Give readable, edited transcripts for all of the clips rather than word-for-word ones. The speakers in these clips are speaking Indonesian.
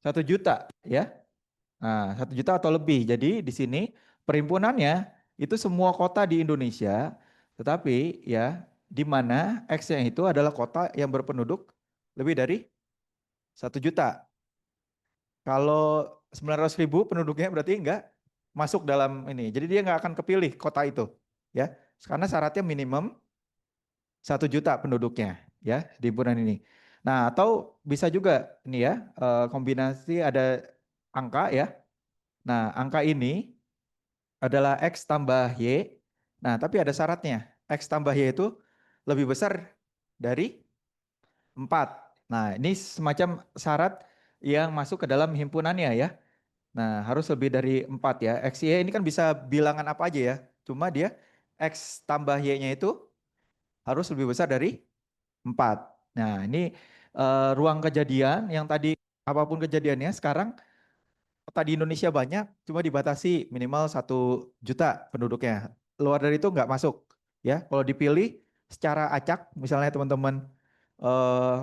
1 juta ya. Nah, 1 juta atau lebih. Jadi di sini perhimpunannya itu semua kota di Indonesia, tetapi ya di mana X-nya itu adalah kota yang berpenduduk lebih dari 1 juta. Kalau 900.000 penduduknya berarti enggak masuk dalam ini. Jadi dia nggak akan kepilih kota itu, ya. Karena syaratnya minimum 1 juta penduduknya, ya di himpunan ini. Nah, atau bisa juga ini ya kombinasi ada angka ya. Nah, angka ini adalah X tambah Y. Nah, tapi ada syaratnya. X tambah Y itu lebih besar dari 4. Nah, ini semacam syarat yang masuk ke dalam himpunannya ya. Nah, harus lebih dari 4 ya. X, Y ini kan bisa bilangan apa aja ya. Cuma dia X tambah Y-nya itu harus lebih besar dari 4. Nah, ini ruang kejadian yang tadi apapun kejadiannya sekarang kota di Indonesia banyak, cuma dibatasi minimal 1 juta penduduknya. Luar dari itu nggak masuk. Ya, kalau dipilih secara acak, misalnya teman-teman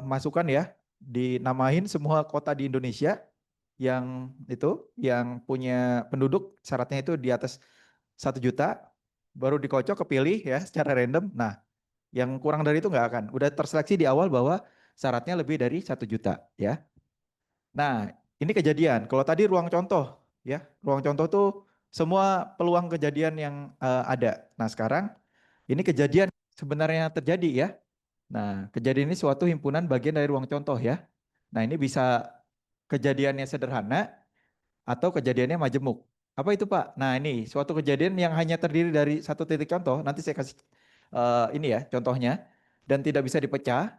masukkan ya, dinamain semua kota di Indonesia yang punya penduduk syaratnya itu di atas 1 juta, baru dikocok kepilih ya secara random. Nah, yang kurang dari itu nggak akan. Udah terseleksi di awal bahwa syaratnya lebih dari 1 juta ya. Nah, ini kejadian. Kalau tadi ruang contoh, ya, ruang contoh tuh semua peluang kejadian yang ada. Nah, sekarang ini kejadian sebenarnya terjadi ya. Nah, kejadian ini suatu himpunan bagian dari ruang contoh ya. Nah, ini bisa kejadiannya sederhana atau kejadiannya majemuk. Apa itu, Pak? Nah, ini suatu kejadian yang hanya terdiri dari satu titik contoh. Nanti saya kasih ini ya contohnya dan tidak bisa dipecah.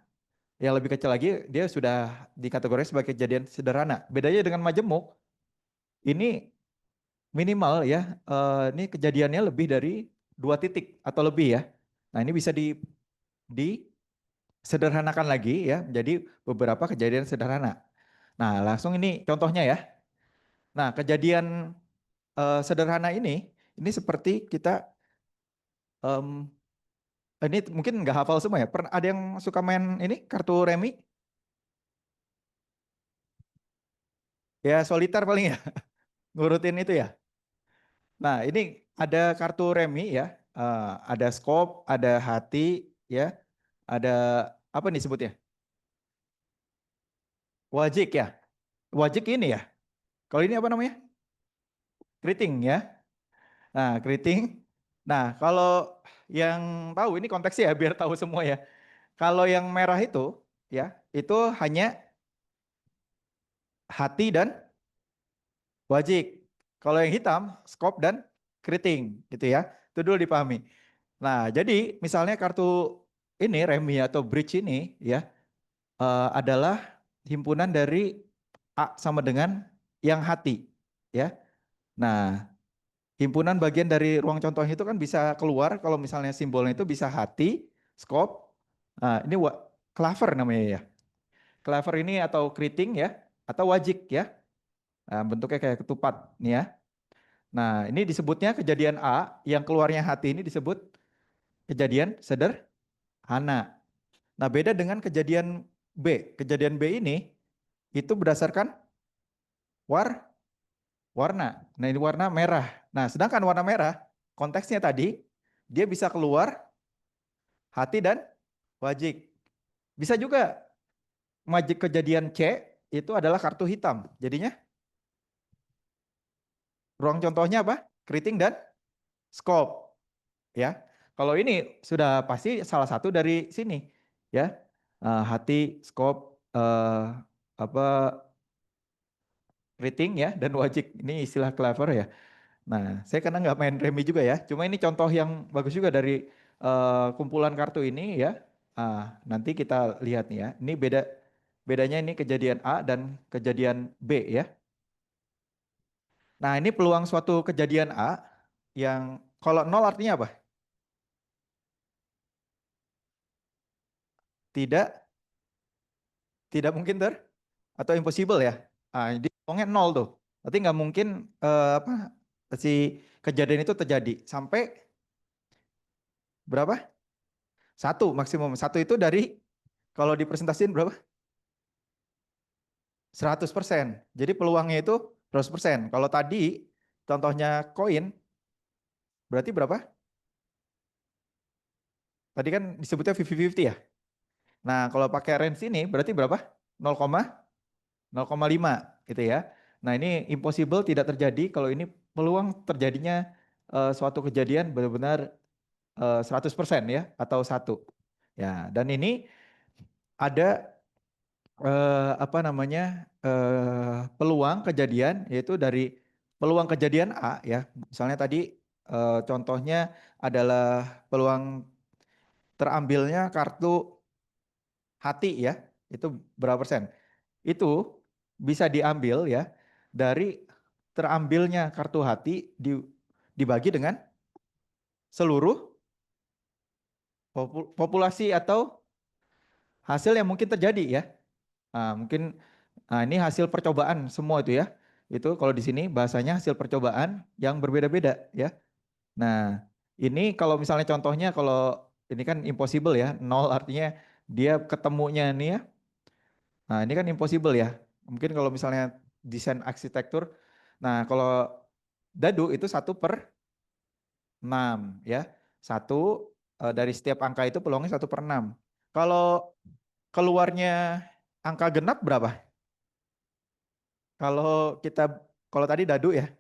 Yang lebih kecil lagi, dia sudah dikategorikan sebagai kejadian sederhana. Bedanya dengan majemuk, ini minimal ya, ini kejadiannya lebih dari 2 titik atau lebih ya. Nah ini bisa disederhanakan lagi ya, menjadi beberapa kejadian sederhana. Nah langsung ini contohnya ya. Nah kejadian sederhana ini seperti kita, em, ini mungkin nggak hafal semua ya. Pernah ada yang suka main ini kartu remi? Ya soliter paling ya, ngurutin itu ya. Nah, ini ada kartu remi ya, ada skop, ada hati ya, ada apa nih sebutnya? Wajik ya. Wajik ini ya. Kalau ini apa namanya? Keriting ya. Nah, keriting. Nah, kalau yang tahu ini konteksnya ya biar tahu semua ya. Kalau yang merah itu ya, itu hanya hati dan wajik. Kalau yang hitam, skop dan keriting gitu ya. Itu dulu dipahami. Nah, jadi misalnya kartu ini remi atau bridge ini ya adalah himpunan dari A sama dengan yang hati ya. Nah, himpunan bagian dari ruang contohnya itu kan bisa keluar kalau misalnya simbolnya itu bisa hati, skop. Nah, ini clover namanya ya. Clover ini atau keriting ya atau wajik ya. Nah, bentuknya kayak ketupat nih ya. Nah, ini disebutnya kejadian A yang keluarnya hati ini disebut kejadian sederhana. Nah, beda dengan kejadian B. Kejadian B ini itu berdasarkan war warna. Nah, ini warna merah. Nah, sedangkan warna merah konteksnya tadi dia bisa keluar hati dan wajik. Bisa juga majik kejadian C itu adalah kartu hitam. Jadinya ruang contohnya apa? Keriting dan skop, ya. Kalau ini sudah pasti salah satu dari sini, ya. Hati, skop, apa keriting ya dan wajik. Ini istilah clever ya. Nah, saya karena nggak main remi juga ya. Cuma ini contoh yang bagus juga dari kumpulan kartu ini ya. Nanti kita lihat nih ya. Ini bedanya ini kejadian A dan kejadian B ya. Nah, ini peluang suatu kejadian A yang kalau nol artinya apa? Tidak, tidak mungkin atau impossible ya. Jadi peluangnya nol tuh. Berarti nggak mungkin apa si kejadian itu terjadi sampai berapa? Satu maksimum. Satu itu dari kalau dipresentasiin berapa? 100%. Jadi peluangnya itu 100%. Kalau tadi contohnya koin, berarti berapa? Tadi kan disebutnya 50-50 ya. Nah, kalau pakai range ini berarti berapa? 0,5 gitu ya. Nah, ini impossible tidak terjadi kalau ini peluang terjadinya suatu kejadian benar-benar 100% ya atau satu. Ya, dan ini ada apa namanya peluang kejadian yaitu dari peluang kejadian A ya. Misalnya tadi contohnya adalah peluang terambilnya kartu hati ya. Itu berapa persen? Itu bisa diambil ya dari terambilnya kartu hati dibagi dengan seluruh populasi atau hasil yang mungkin terjadi ya. Mungkin ini hasil percobaan semua itu ya. Itu kalau di sini bahasanya hasil percobaan yang berbeda-beda ya. Nah, ini kalau misalnya contohnya kalau ini kan impossible ya, nol artinya dia ketemunya nih ya. Nah, ini kan impossible ya. Mungkin kalau misalnya desain arsitektur, nah kalau dadu itu 1/6 ya. Satu dari setiap angka itu peluangnya 1/6. Kalau keluarnya angka genap berapa? Kalau kita, kalau tadi dadu ya,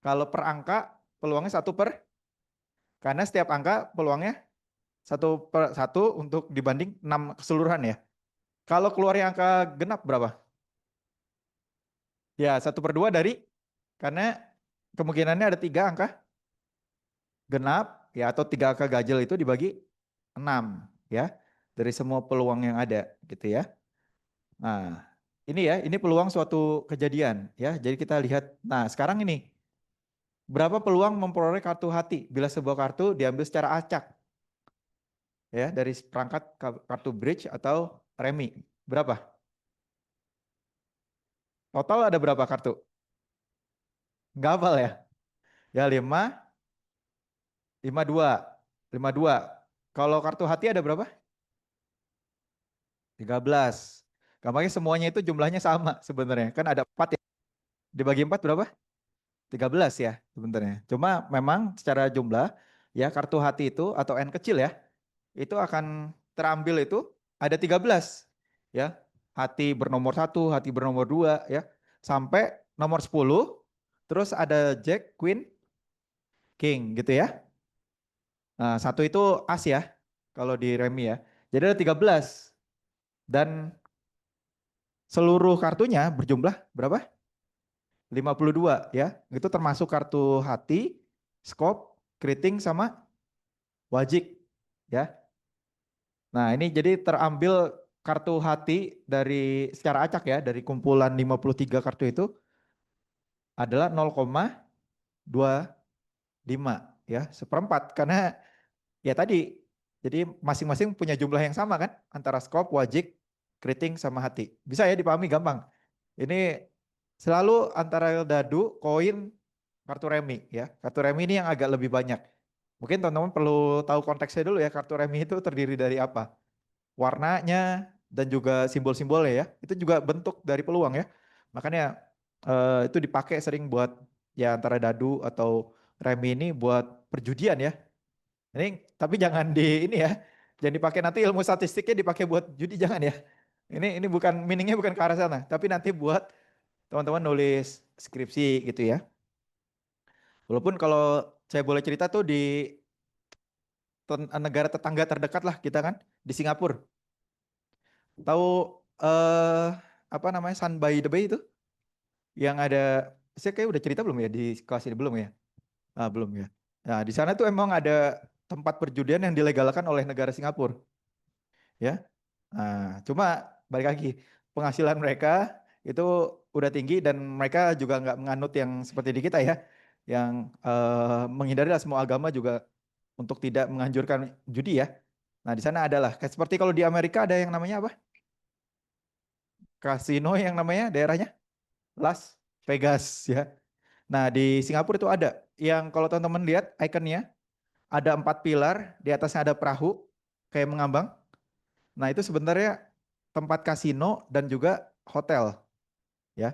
kalau per angka peluangnya karena setiap angka peluangnya 1/1 untuk dibanding 6 keseluruhan ya. Kalau keluarnya angka genap berapa? Ya 1/2 dari, karena kemungkinannya ada 3 angka genap ya atau 3 angka ganjil itu dibagi 6 ya dari semua peluang yang ada gitu ya. Nah ini ya, ini peluang suatu kejadian ya. Jadi kita lihat, nah sekarang ini berapa peluang memperoleh kartu hati bila sebuah kartu diambil secara acak ya dari perangkat kartu bridge atau remi? Berapa? Total ada berapa kartu? Nggak hafal ya? Ya 5, 5, 2. Kalau kartu hati ada berapa? 13. Gampangnya semuanya itu jumlahnya sama sebenarnya. Kan ada 4 ya. Dibagi 4 berapa? 13 ya sebenarnya. Cuma memang secara jumlah ya kartu hati itu atau N kecil ya, itu akan terambil itu ada 13 ya. Hati bernomor 1, hati bernomor 2 ya. Sampai nomor 10, terus ada Jack, Queen, King gitu ya. Nah, satu itu as ya kalau di remi ya. Jadi ada 13 dan seluruh kartunya berjumlah berapa? 52 ya. Itu termasuk kartu hati, skop, keriting sama wajik ya. Nah, ini jadi terambil kartu hati dari secara acak ya, dari kumpulan 53 kartu itu adalah 0,25 ya, seperempat karena ya tadi jadi masing-masing punya jumlah yang sama kan antara skop, wajik, keriting sama hati. Bisa ya dipahami gampang. Ini selalu antara dadu, koin, kartu remi ya. Kartu remi ini yang agak lebih banyak. Mungkin teman-teman perlu tahu konteksnya dulu ya, kartu remi itu terdiri dari apa? Warnanya dan juga simbol-simbolnya ya. Itu juga bentuk dari peluang ya. Makanya itu dipakai sering buat ya antara dadu atau remi ini buat perjudian ya. Ini tapi jangan di ini ya. Jangan dipakai nanti ilmu statistiknya dipakai buat judi jangan ya. Ini bukan meaningnya bukan ke arah sana, tapi nanti buat teman-teman nulis skripsi gitu ya. Walaupun kalau saya boleh cerita tuh di negara tetangga terdekat lah kita kan di Singapura. Tahu eh apa namanya Sun by the Bay itu yang ada, saya kayak udah cerita belum ya di kelas ini belum ya? Ah, belum ya. Nah, di sana tuh emang ada tempat perjudian yang dilegalkan oleh negara Singapura ya. Nah, cuma balik lagi penghasilan mereka itu udah tinggi dan mereka juga nggak menganut yang seperti di kita ya, yang menghindari lah semua agama juga untuk tidak menganjurkan judi ya. Nah, di sana adalah kayak seperti kalau di Amerika ada yang namanya apa? Kasino yang namanya daerahnya Las Vegas ya. Nah, di Singapura itu ada yang kalau teman-teman lihat ikonnya ada 4 pilar, di atasnya ada perahu kayak mengambang. Nah, itu sebenarnya tempat kasino dan juga hotel. ya.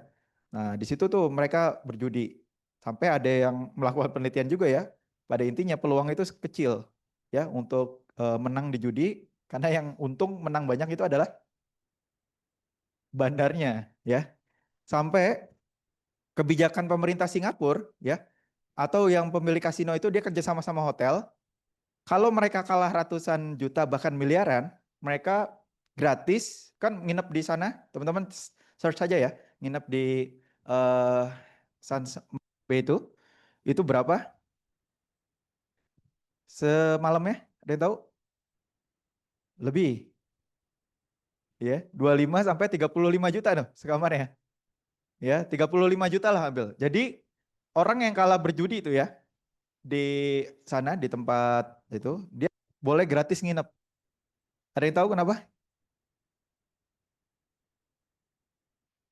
Nah, di situ tuh mereka berjudi. Sampai ada yang melakukan penelitian juga ya. Pada intinya peluang itu kecil ya untuk menang di judi karena yang untung menang banyak itu adalah bandarnya ya. Sampai kebijakan pemerintah Singapura ya atau yang pemilik kasino itu dia kerja sama hotel. Kalau mereka kalah ratusan juta bahkan miliaran, mereka gratis kan nginep di sana. Teman-teman search saja ya, nginep di eh Sans Bay itu berapa semalamnya? Ada yang tahu? Lebih ya, 25 sampai 35 juta tuh sekamarnya. Ya, 35 juta lah ambil. Jadi orang yang kalah berjudi itu ya di sana di tempat itu dia boleh gratis nginep. Ada yang tahu kenapa?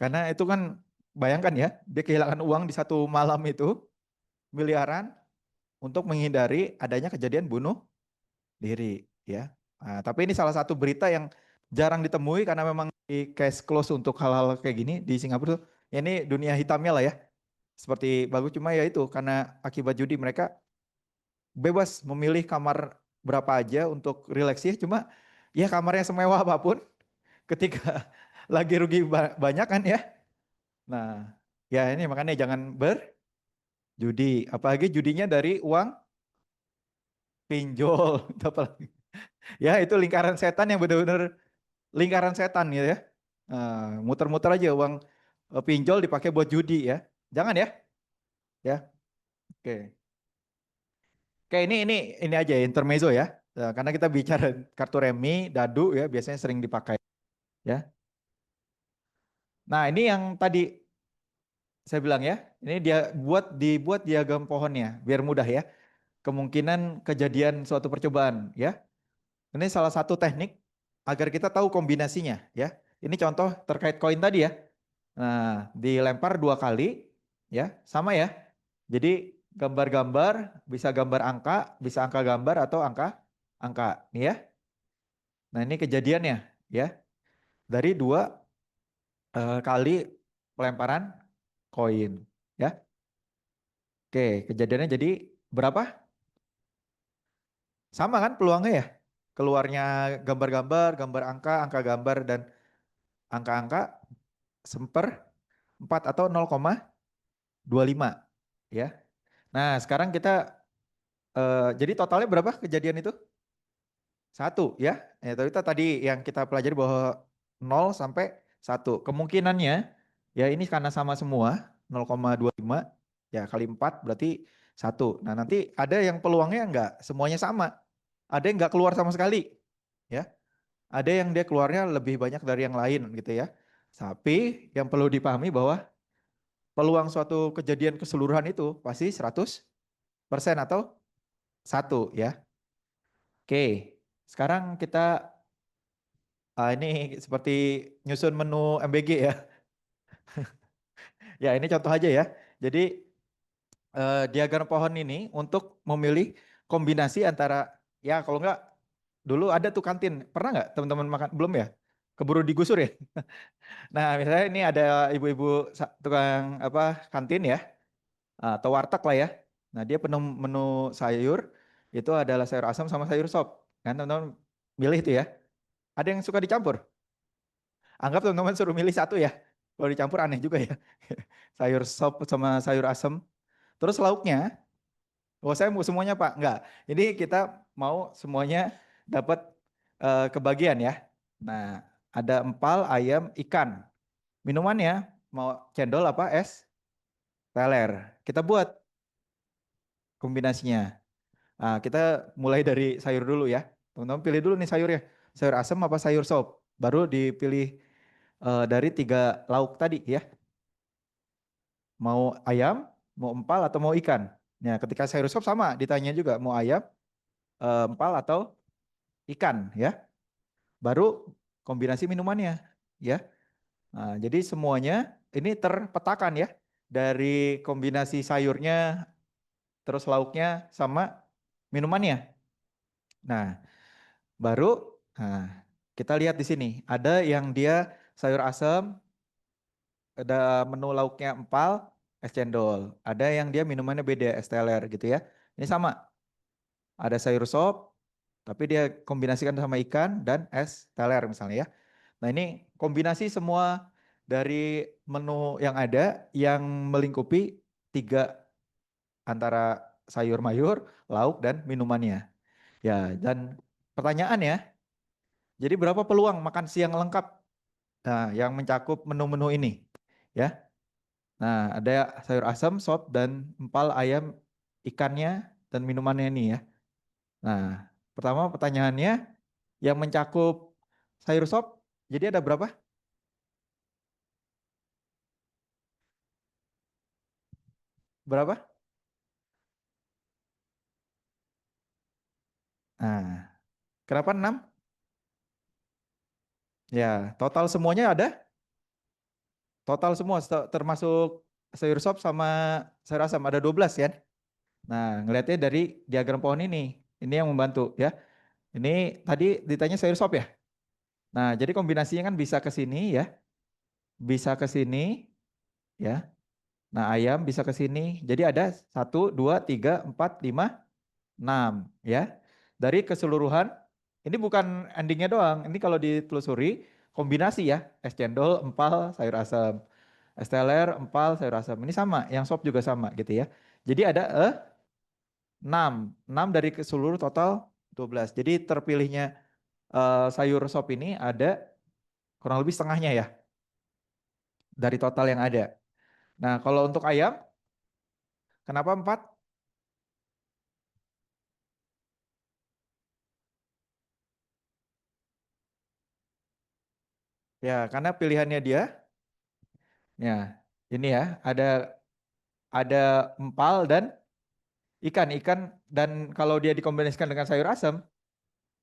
Karena itu kan bayangkan ya, dia kehilangan uang di satu malam itu miliaran untuk menghindari adanya kejadian bunuh diri ya. Nah, tapi ini salah satu berita yang jarang ditemui karena memang di case close untuk hal-hal kayak gini di Singapura tuh. Ya ini dunia hitamnya lah ya. Seperti bagus cuma ya itu karena akibat judi mereka bebas memilih kamar berapa aja untuk relaksi cuma ya kamarnya semewah apapun ketika lagi rugi banyak kan ya. Nah, ya ini makanya jangan berjudi, apalagi judinya dari uang pinjol, itu apalagi. Ya itu lingkaran setan yang benar-benar lingkaran setan gitu ya. Muter-muter aja uang pinjol dipakai buat judi ya. Jangan ya, ya. Oke. Oke, ini aja intermezzo ya. Karena kita bicara kartu remi, dadu ya, biasanya sering dipakai ya. Nah, ini yang tadi saya bilang ya, ini dia dibuat diagram pohonnya biar mudah ya. Kemungkinan kejadian suatu percobaan ya. Ini salah satu teknik agar kita tahu kombinasinya ya. Ini contoh terkait koin tadi ya. Nah, dilempar dua kali ya, sama ya. Jadi gambar-gambar bisa gambar angka, bisa angka gambar atau angka nih ya. Nah, ini kejadiannya ya. Dari dua kali pelemparan koin ya. Oke, kejadiannya jadi berapa? Sama kan peluangnya ya? Keluarnya gambar-gambar, gambar angka, angka gambar dan angka-angka seper 4 atau 0,25 ya. Nah, sekarang kita jadi totalnya berapa kejadian itu? Satu ya. Ya, tapi itu tadi yang kita pelajari bahwa 0 sampai 1. Kemungkinannya ya ini karena sama semua 0,25 ya kali 4 berarti 1. Nah, nanti ada yang peluangnya enggak semuanya sama. Ada yang enggak keluar sama sekali ya. Ada yang dia keluarnya lebih banyak dari yang lain gitu ya. Tapi yang perlu dipahami bahwa peluang suatu kejadian keseluruhan itu pasti 100% atau satu ya. Oke, sekarang kita ini seperti nyusun menu MBG ya. Ya ini contoh aja ya. Jadi diagram pohon ini untuk memilih kombinasi antara ya kalau enggak dulu ada tuh kantin. Pernah nggak teman-teman makan? Belum ya? Keburu digusur ya? Nah misalnya ini ada ibu-ibu tukang apa kantin ya. Atau warteg lah ya. Nah, dia menu sayur itu adalah sayur asam sama sayur sop. Kan teman-teman milih itu ya. Ada yang suka dicampur. Anggap teman-teman suruh milih satu ya. Kalau dicampur aneh juga ya. Sayur sop sama sayur asam. Terus lauknya, oh saya mau semuanya Pak. Enggak. Ini kita mau semuanya dapat kebagian ya. Nah, ada empal, ayam, ikan. Minumannya mau cendol apa es? Teler. Kita buat kombinasinya. Kita mulai dari sayur dulu ya. Teman-teman pilih dulu nih sayurnya. Sayur asam apa sayur sop. Baru dipilih dari 3 lauk tadi ya. Mau ayam, mau empal atau mau ikan. Nah, ketika sayur sop sama ditanya juga mau ayam, empal atau ikan ya. Baru kombinasi minumannya ya. Nah, jadi semuanya ini terpetakan ya. Dari kombinasi sayurnya, terus lauknya sama minumannya. Nah, baru nah, kita lihat di sini ada yang dia sayur asam ada menu lauknya empal, es cendol. Ada yang dia minumannya beda, es teler gitu ya. Ini sama, ada sayur sop, tapi dia kombinasikan sama ikan dan es teler misalnya ya. Nah ini kombinasi semua dari menu yang ada yang melingkupi tiga antara sayur mayur, lauk dan minumannya. Ya, dan pertanyaan ya, jadi berapa peluang makan siang lengkap yang mencakup menu-menu ini? Ya. Nah, ada sayur asam, sop dan empal ayam ikannya dan minumannya ini ya. Nah, pertama pertanyaannya yang mencakup sayur sop, jadi ada berapa? Berapa? Nah, kenapa 6? Ya, total semuanya ada? Total semua termasuk sayur sop sama sayur asam ada 12 kan? Nah, ngelihatnya dari diagram pohon ini yang membantu ya. Ini tadi ditanya sayur sop ya. Nah, jadi kombinasinya kan bisa ke sini ya, bisa ke sini ya. Nah, ayam bisa ke sini. Jadi ada 1, 2, 3, 4, 5, 6 ya. Dari keseluruhan, ini bukan endingnya doang. Ini kalau ditelusuri kombinasi ya, es cendol, empal, sayur asam. Es teler, empal, sayur asam. Ini sama, yang sop juga sama gitu ya. Jadi ada 6. 6 dari seluruh total 12. Jadi terpilihnya sayur sop ini ada kurang lebih setengahnya ya dari total yang ada. Nah, kalau untuk ayam, kenapa 4? Ya, karena pilihannya dia, ya ini ya, ada empal dan ikan. Ikan dan kalau dia dikombinasikan dengan sayur asam,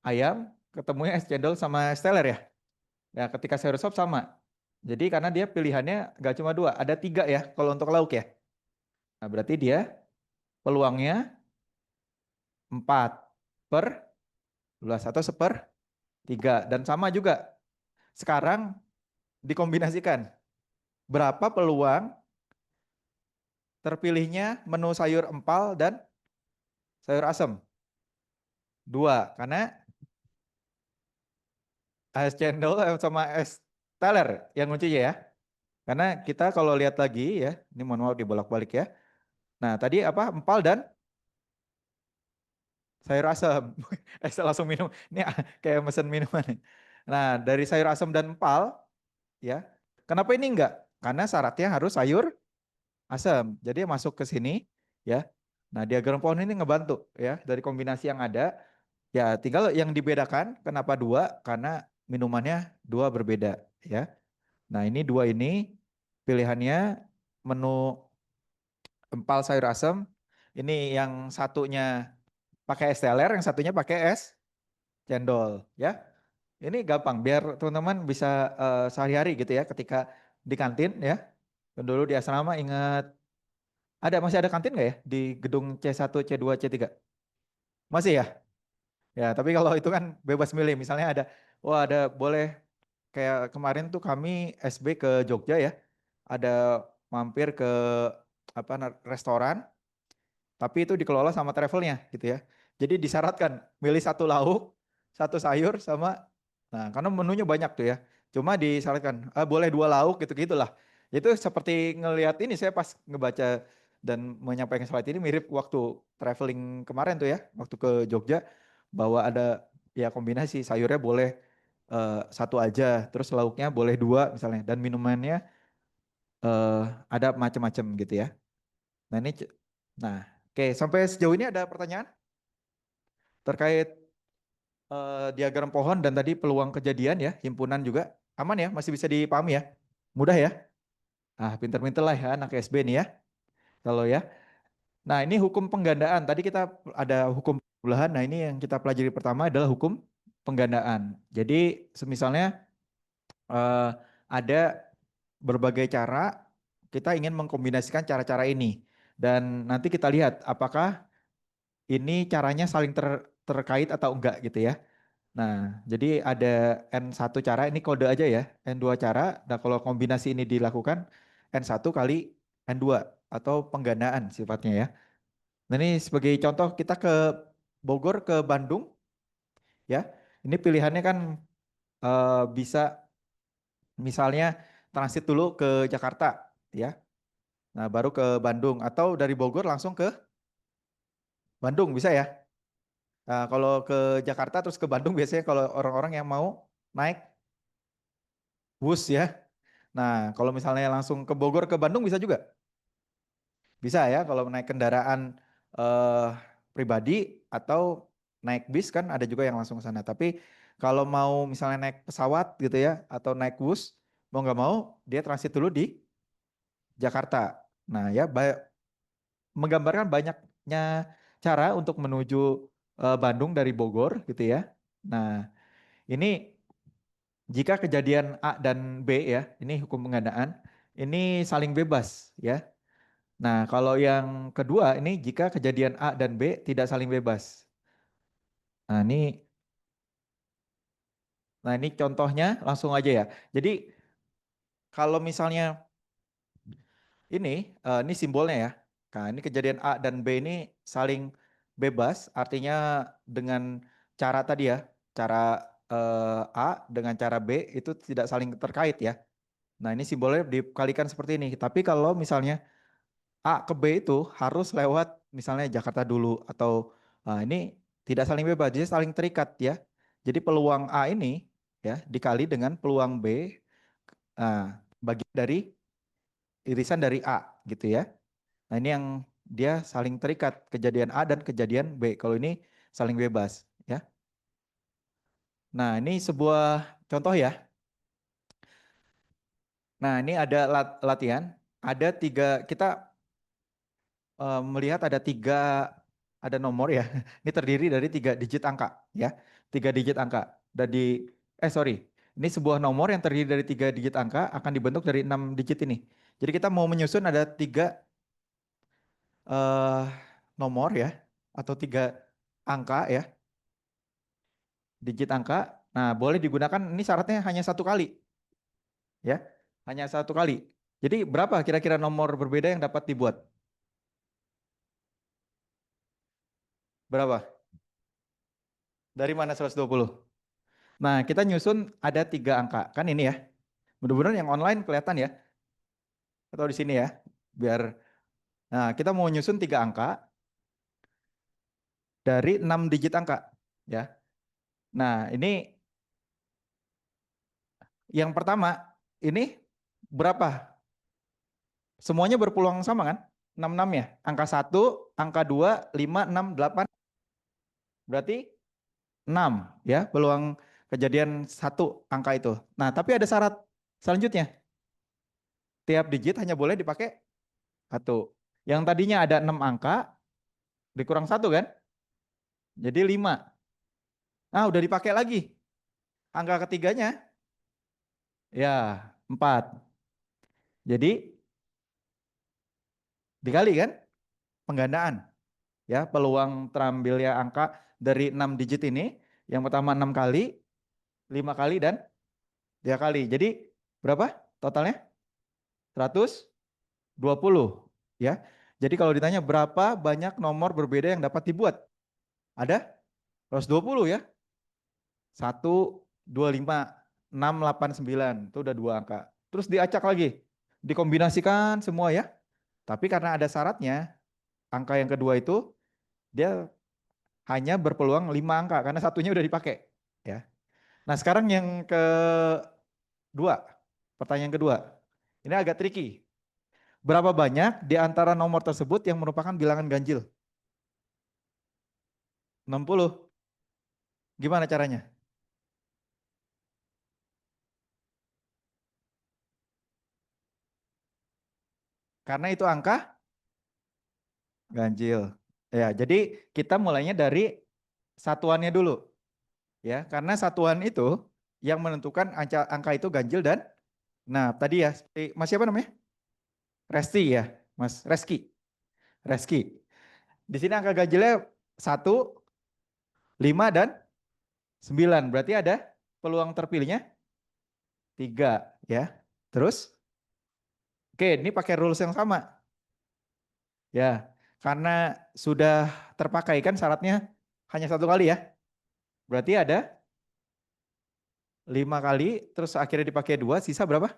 ayam ketemunya es cendol sama es teler ya. Ya, ketika sayur sop sama. Jadi karena dia pilihannya nggak cuma dua, ada tiga ya kalau untuk lauk ya. Nah, berarti dia peluangnya 4/12 atau 1/3. Dan sama juga, sekarang dikombinasikan. Berapa peluang terpilihnya menu sayur empal dan sayur asem? Dua, karena es cendol sama es teler yang kuncinya ya. Karena kita kalau lihat lagi ya, ini mohon maaf dibolak-balik ya. Nah tadi apa empal dan sayur asem. Langsung minum. Ini kayak mesen minuman. Nah dari sayur asem dan empal ya. Kenapa ini enggak? Karena syaratnya harus sayur asam. Jadi masuk ke sini ya. Nah, diagram pohon ini ngebantu ya dari kombinasi yang ada. Ya, tinggal yang dibedakan kenapa dua? Karena minumannya dua berbeda ya. Nah, ini dua ini pilihannya menu empal sayur asam. Ini yang satunya pakai es teler, yang satunya pakai es cendol ya. Ini gampang biar teman-teman bisa sehari-hari gitu ya ketika di kantin ya. Dulu di asrama ingat masih ada kantin nggak ya di gedung C1, C2, C3? Masih ya? Ya, tapi kalau itu kan bebas milih. Misalnya wah ada boleh kayak kemarin tuh kami SB ke Jogja ya. Ada mampir ke restoran, tapi itu dikelola sama travelnya gitu ya. Jadi disyaratkan milih satu lauk, satu sayur sama, nah karena menunya banyak tuh ya. Cuma disyaratkan boleh dua lauk gitu-gitulah. Itu seperti ngelihat ini saya pas ngebaca dan menyampaikan slide ini mirip waktu traveling kemarin tuh ya, waktu ke Jogja bahwa ada ya kombinasi sayurnya boleh satu aja, terus lauknya boleh dua misalnya dan minumannya eh, ada macam-macam gitu ya. Nah ini, nah oke sampai sejauh ini ada pertanyaan terkait diagram pohon dan tadi peluang kejadian ya, himpunan juga aman ya, masih bisa dipahami ya, mudah ya. Ah pinter-pinter lah ya anak SB nih ya, kalau ya. Nah ini hukum penggandaan, tadi kita ada hukum pembelahan, nah ini yang kita pelajari pertama adalah hukum penggandaan. Jadi semisalnya eh, ada berbagai cara kita ingin mengkombinasikan cara-cara ini dan nanti kita lihat apakah ini caranya saling terkait atau enggak gitu ya. Nah, jadi ada N1 cara, ini kode aja ya, N2 cara. Nah, kalau kombinasi ini dilakukan, N1 kali N2 atau penggandaan sifatnya ya. Nah, ini sebagai contoh kita ke Bogor, ke Bandung ya. Ini pilihannya kan bisa misalnya transit dulu ke Jakarta ya. Nah, baru ke Bandung atau dari Bogor langsung ke Bandung bisa ya. Nah, kalau ke Jakarta terus ke Bandung biasanya kalau orang-orang yang mau naik bus ya. Nah, kalau misalnya langsung ke Bogor ke Bandung bisa juga. Bisa ya kalau naik kendaraan eh, pribadi atau naik bis kan ada juga yang langsung ke sana. Tapi kalau mau misalnya naik pesawat gitu ya atau naik bus mau nggak mau dia transit dulu di Jakarta. Nah ya menggambarkan banyaknya cara untuk menuju Bandung dari Bogor gitu ya. Nah ini jika kejadian A dan B ya, ini hukum penggandaan, ini saling bebas ya. Nah, kalau yang kedua ini jika kejadian A dan B tidak saling bebas. Nah, ini contohnya langsung aja ya. Jadi kalau misalnya ini simbolnya ya. Nah, ini kejadian A dan B ini saling bebas, artinya dengan cara tadi ya, cara A dengan cara B itu tidak saling terkait ya. Nah, ini simbolnya dikalikan seperti ini. Tapi kalau misalnya A ke B itu harus lewat misalnya Jakarta dulu atau ini tidak saling bebas, jadi saling terikat ya. Jadi peluang A ini ya dikali dengan peluang B bagian dari irisan dari A gitu ya. Nah, ini yang dia saling terikat kejadian A dan kejadian B. Kalau ini saling bebas ya. Nah, ini sebuah contoh ya. Nah, ini ada latihan. Ada tiga, kita melihat ada nomor ya. Ini terdiri dari 3 digit angka ya. 3 digit angka. Dan sorry. Ini sebuah nomor yang terdiri dari 3 digit angka akan dibentuk dari 6 digit ini. Jadi kita mau menyusun ada 3 nomor ya. Atau 3 angka ya. Digit angka. Nah boleh digunakan ini syaratnya hanya 1 kali ya. Hanya 1 kali. Jadi berapa kira-kira nomor berbeda yang dapat dibuat? Berapa? Dari mana 120? Nah, kita nyusun ada 3 angka. Kan ini ya. Mudah-mudahan yang online kelihatan ya. Atau di sini ya. Biar Nah, kita mau nyusun 3 angka dari 6 digit angka ya. Nah, ini yang pertama ini berapa? Semuanya berpeluang sama kan? 66 ya. Angka 1, angka 2, 5, 6, 8. Berarti 6 ya peluang kejadian 1 angka itu. Nah, tapi ada syarat selanjutnya. Tiap digit hanya boleh dipakai 1. Yang tadinya ada 6 angka dikurang 1 kan? Jadi 5. Ah, udah dipakai lagi. Angka ketiganya ya 4. Jadi dikali kan penggandaan. Ya, peluang terambilnya angka dari 6 digit ini yang pertama 6 kali, 5 kali dan 3 kali. Jadi berapa totalnya? 120 ya. Jadi kalau ditanya berapa banyak nomor berbeda yang dapat dibuat? Ada 120 ya. 1, 2, 5, 6, 8, 9. Itu udah 2 angka. Terus diacak lagi. Dikombinasikan semua ya. Tapi karena ada syaratnya, angka yang kedua itu dia hanya berpeluang 5 angka karena satunya udah dipakai. Ya. Nah sekarang yang kedua, pertanyaan kedua. Ini agak tricky. Berapa banyak di antara nomor tersebut yang merupakan bilangan ganjil? 60. Gimana caranya? Karena itu angka ganjil. Ya, jadi kita mulainya dari satuannya dulu. Ya, karena satuan itu yang menentukan angka itu ganjil dan nah tadi ya Mas siapa namanya? Resti ya, Mas Reski. Reski. Di sini angka ganjilnya 1, 5 dan 9. Berarti ada peluang terpilihnya 3 ya. Terus, oke, ini pakai rules yang sama. Ya, karena sudah terpakai kan syaratnya hanya 1 kali ya. Berarti ada 5 kali, terus akhirnya dipakai 2, sisa berapa?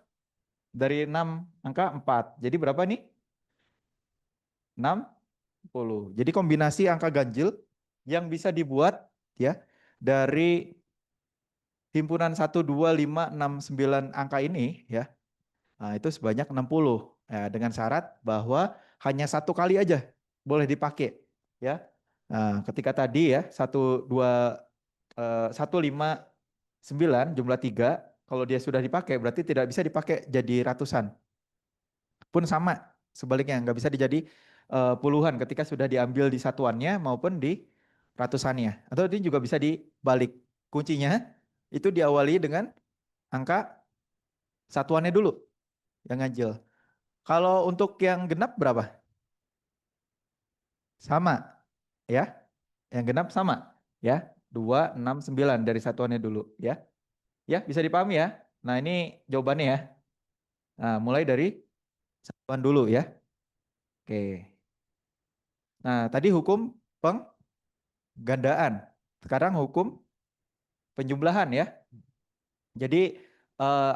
Dari 6 angka 4. Jadi berapa nih? 60. Jadi kombinasi angka ganjil yang bisa dibuat ya dari himpunan 1, 2, 5, 6, 9 angka ini ya. Nah, itu sebanyak 60. Ya, dengan syarat bahwa hanya 1 kali aja boleh dipakai ya. Nah, ketika tadi ya 159 jumlah 3, kalau dia sudah dipakai berarti tidak bisa dipakai jadi ratusan. Pun sama sebaliknya nggak bisa dijadi puluhan ketika sudah diambil di satuannya maupun di ratusannya. Atau ini juga bisa dibalik. Kuncinya itu diawali dengan angka satuannya dulu yang ganjil. Kalau untuk yang genap berapa? Sama ya. Yang genap sama ya. 2, 6, 9 dari satuannya dulu ya. Ya, bisa dipahami ya. Nah, ini jawabannya ya. Nah, mulai dari satuan dulu ya. Oke. Nah, tadi hukum penggandaan. Sekarang hukum penjumlahan ya. Jadi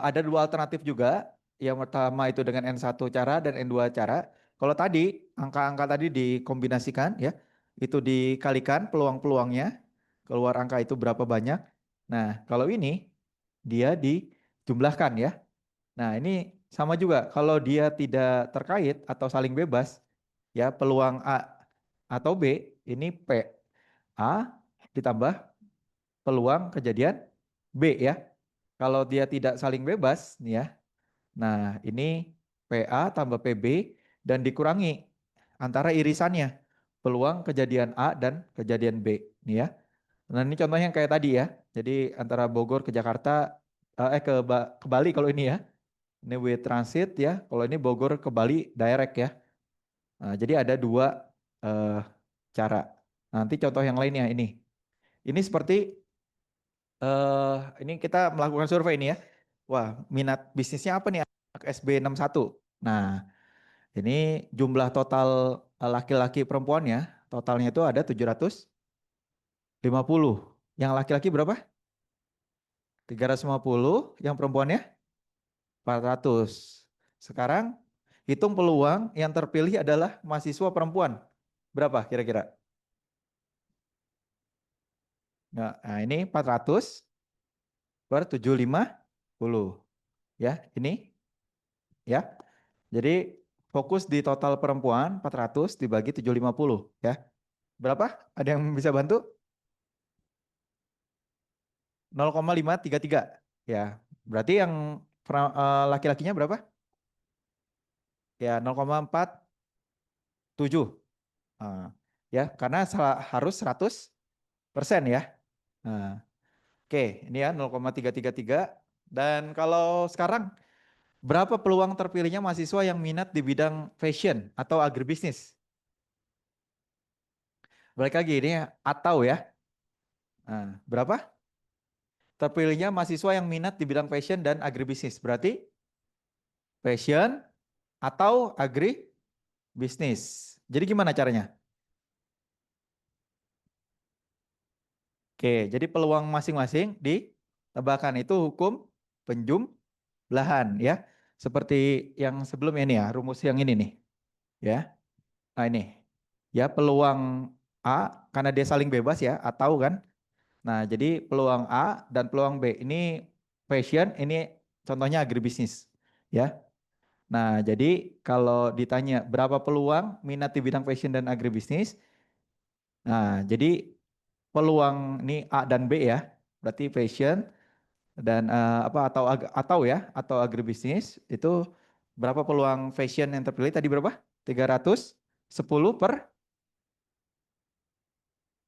ada 2 alternatif juga. Yang pertama itu dengan N1 cara dan N2 cara. Kalau tadi angka-angka tadi dikombinasikan ya, itu dikalikan peluang-peluangnya, keluar angka itu berapa banyak. Nah, kalau ini dia dijumlahkan ya. Nah, ini sama juga kalau dia tidak terkait atau saling bebas ya, peluang A atau B ini P A ditambah peluang kejadian B ya. Kalau dia tidak saling bebas nih ya. Nah, ini PA tambah PB dan dikurangi antara irisannya. Peluang kejadian A dan kejadian B nih ya. Nah, ini contohnya yang kayak tadi ya. Jadi antara Bogor ke Jakarta ke Bali kalau ini ya. Ini with transit ya. Kalau ini Bogor ke Bali direct ya. Nah, jadi ada 2 eh, cara. Nanti contoh yang lainnya ini. Ini seperti ini kita melakukan survei ini ya. Wah, minat bisnisnya apa nih anak SB satu. Nah, ini jumlah total laki-laki perempuannya, totalnya itu ada 750. Yang laki-laki berapa? 350, yang perempuannya 400. Sekarang hitung peluang yang terpilih adalah mahasiswa perempuan. Berapa kira-kira? Nah, ini 400 per 750. Ya, ini ya. Jadi fokus di total perempuan 400 dibagi 750 ya. Berapa? Ada yang bisa bantu? 0,533 ya. Berarti yang laki-lakinya berapa? Ya 0,47. Nah, ya karena harus 100% ya. Nah, oke, ini ya 0,333. Dan kalau sekarang berapa peluang terpilihnya mahasiswa yang minat di bidang fashion atau agribisnis? Balik lagi ini atau ya. Nah, berapa? Terpilihnya mahasiswa yang minat di bidang fashion dan agribisnis. Berarti fashion atau agribisnis. Jadi gimana caranya? Oke, jadi peluang masing-masing ditambahkan itu hukum penjumlahan ya. Seperti yang sebelumnya ini ya, rumus yang ini nih. Ya. Nah ini. Ya, peluang A karena dia saling bebas ya, atau kan. Nah, jadi peluang A dan peluang B ini fashion, ini contohnya agribisnis. Ya. Nah, jadi kalau ditanya berapa peluang minat di bidang fashion dan agribisnis, nah jadi peluang ini A dan B ya, berarti fashion dan apa atau ya atau agribisnis itu berapa peluang fashion yang terpilih tadi berapa? 310 per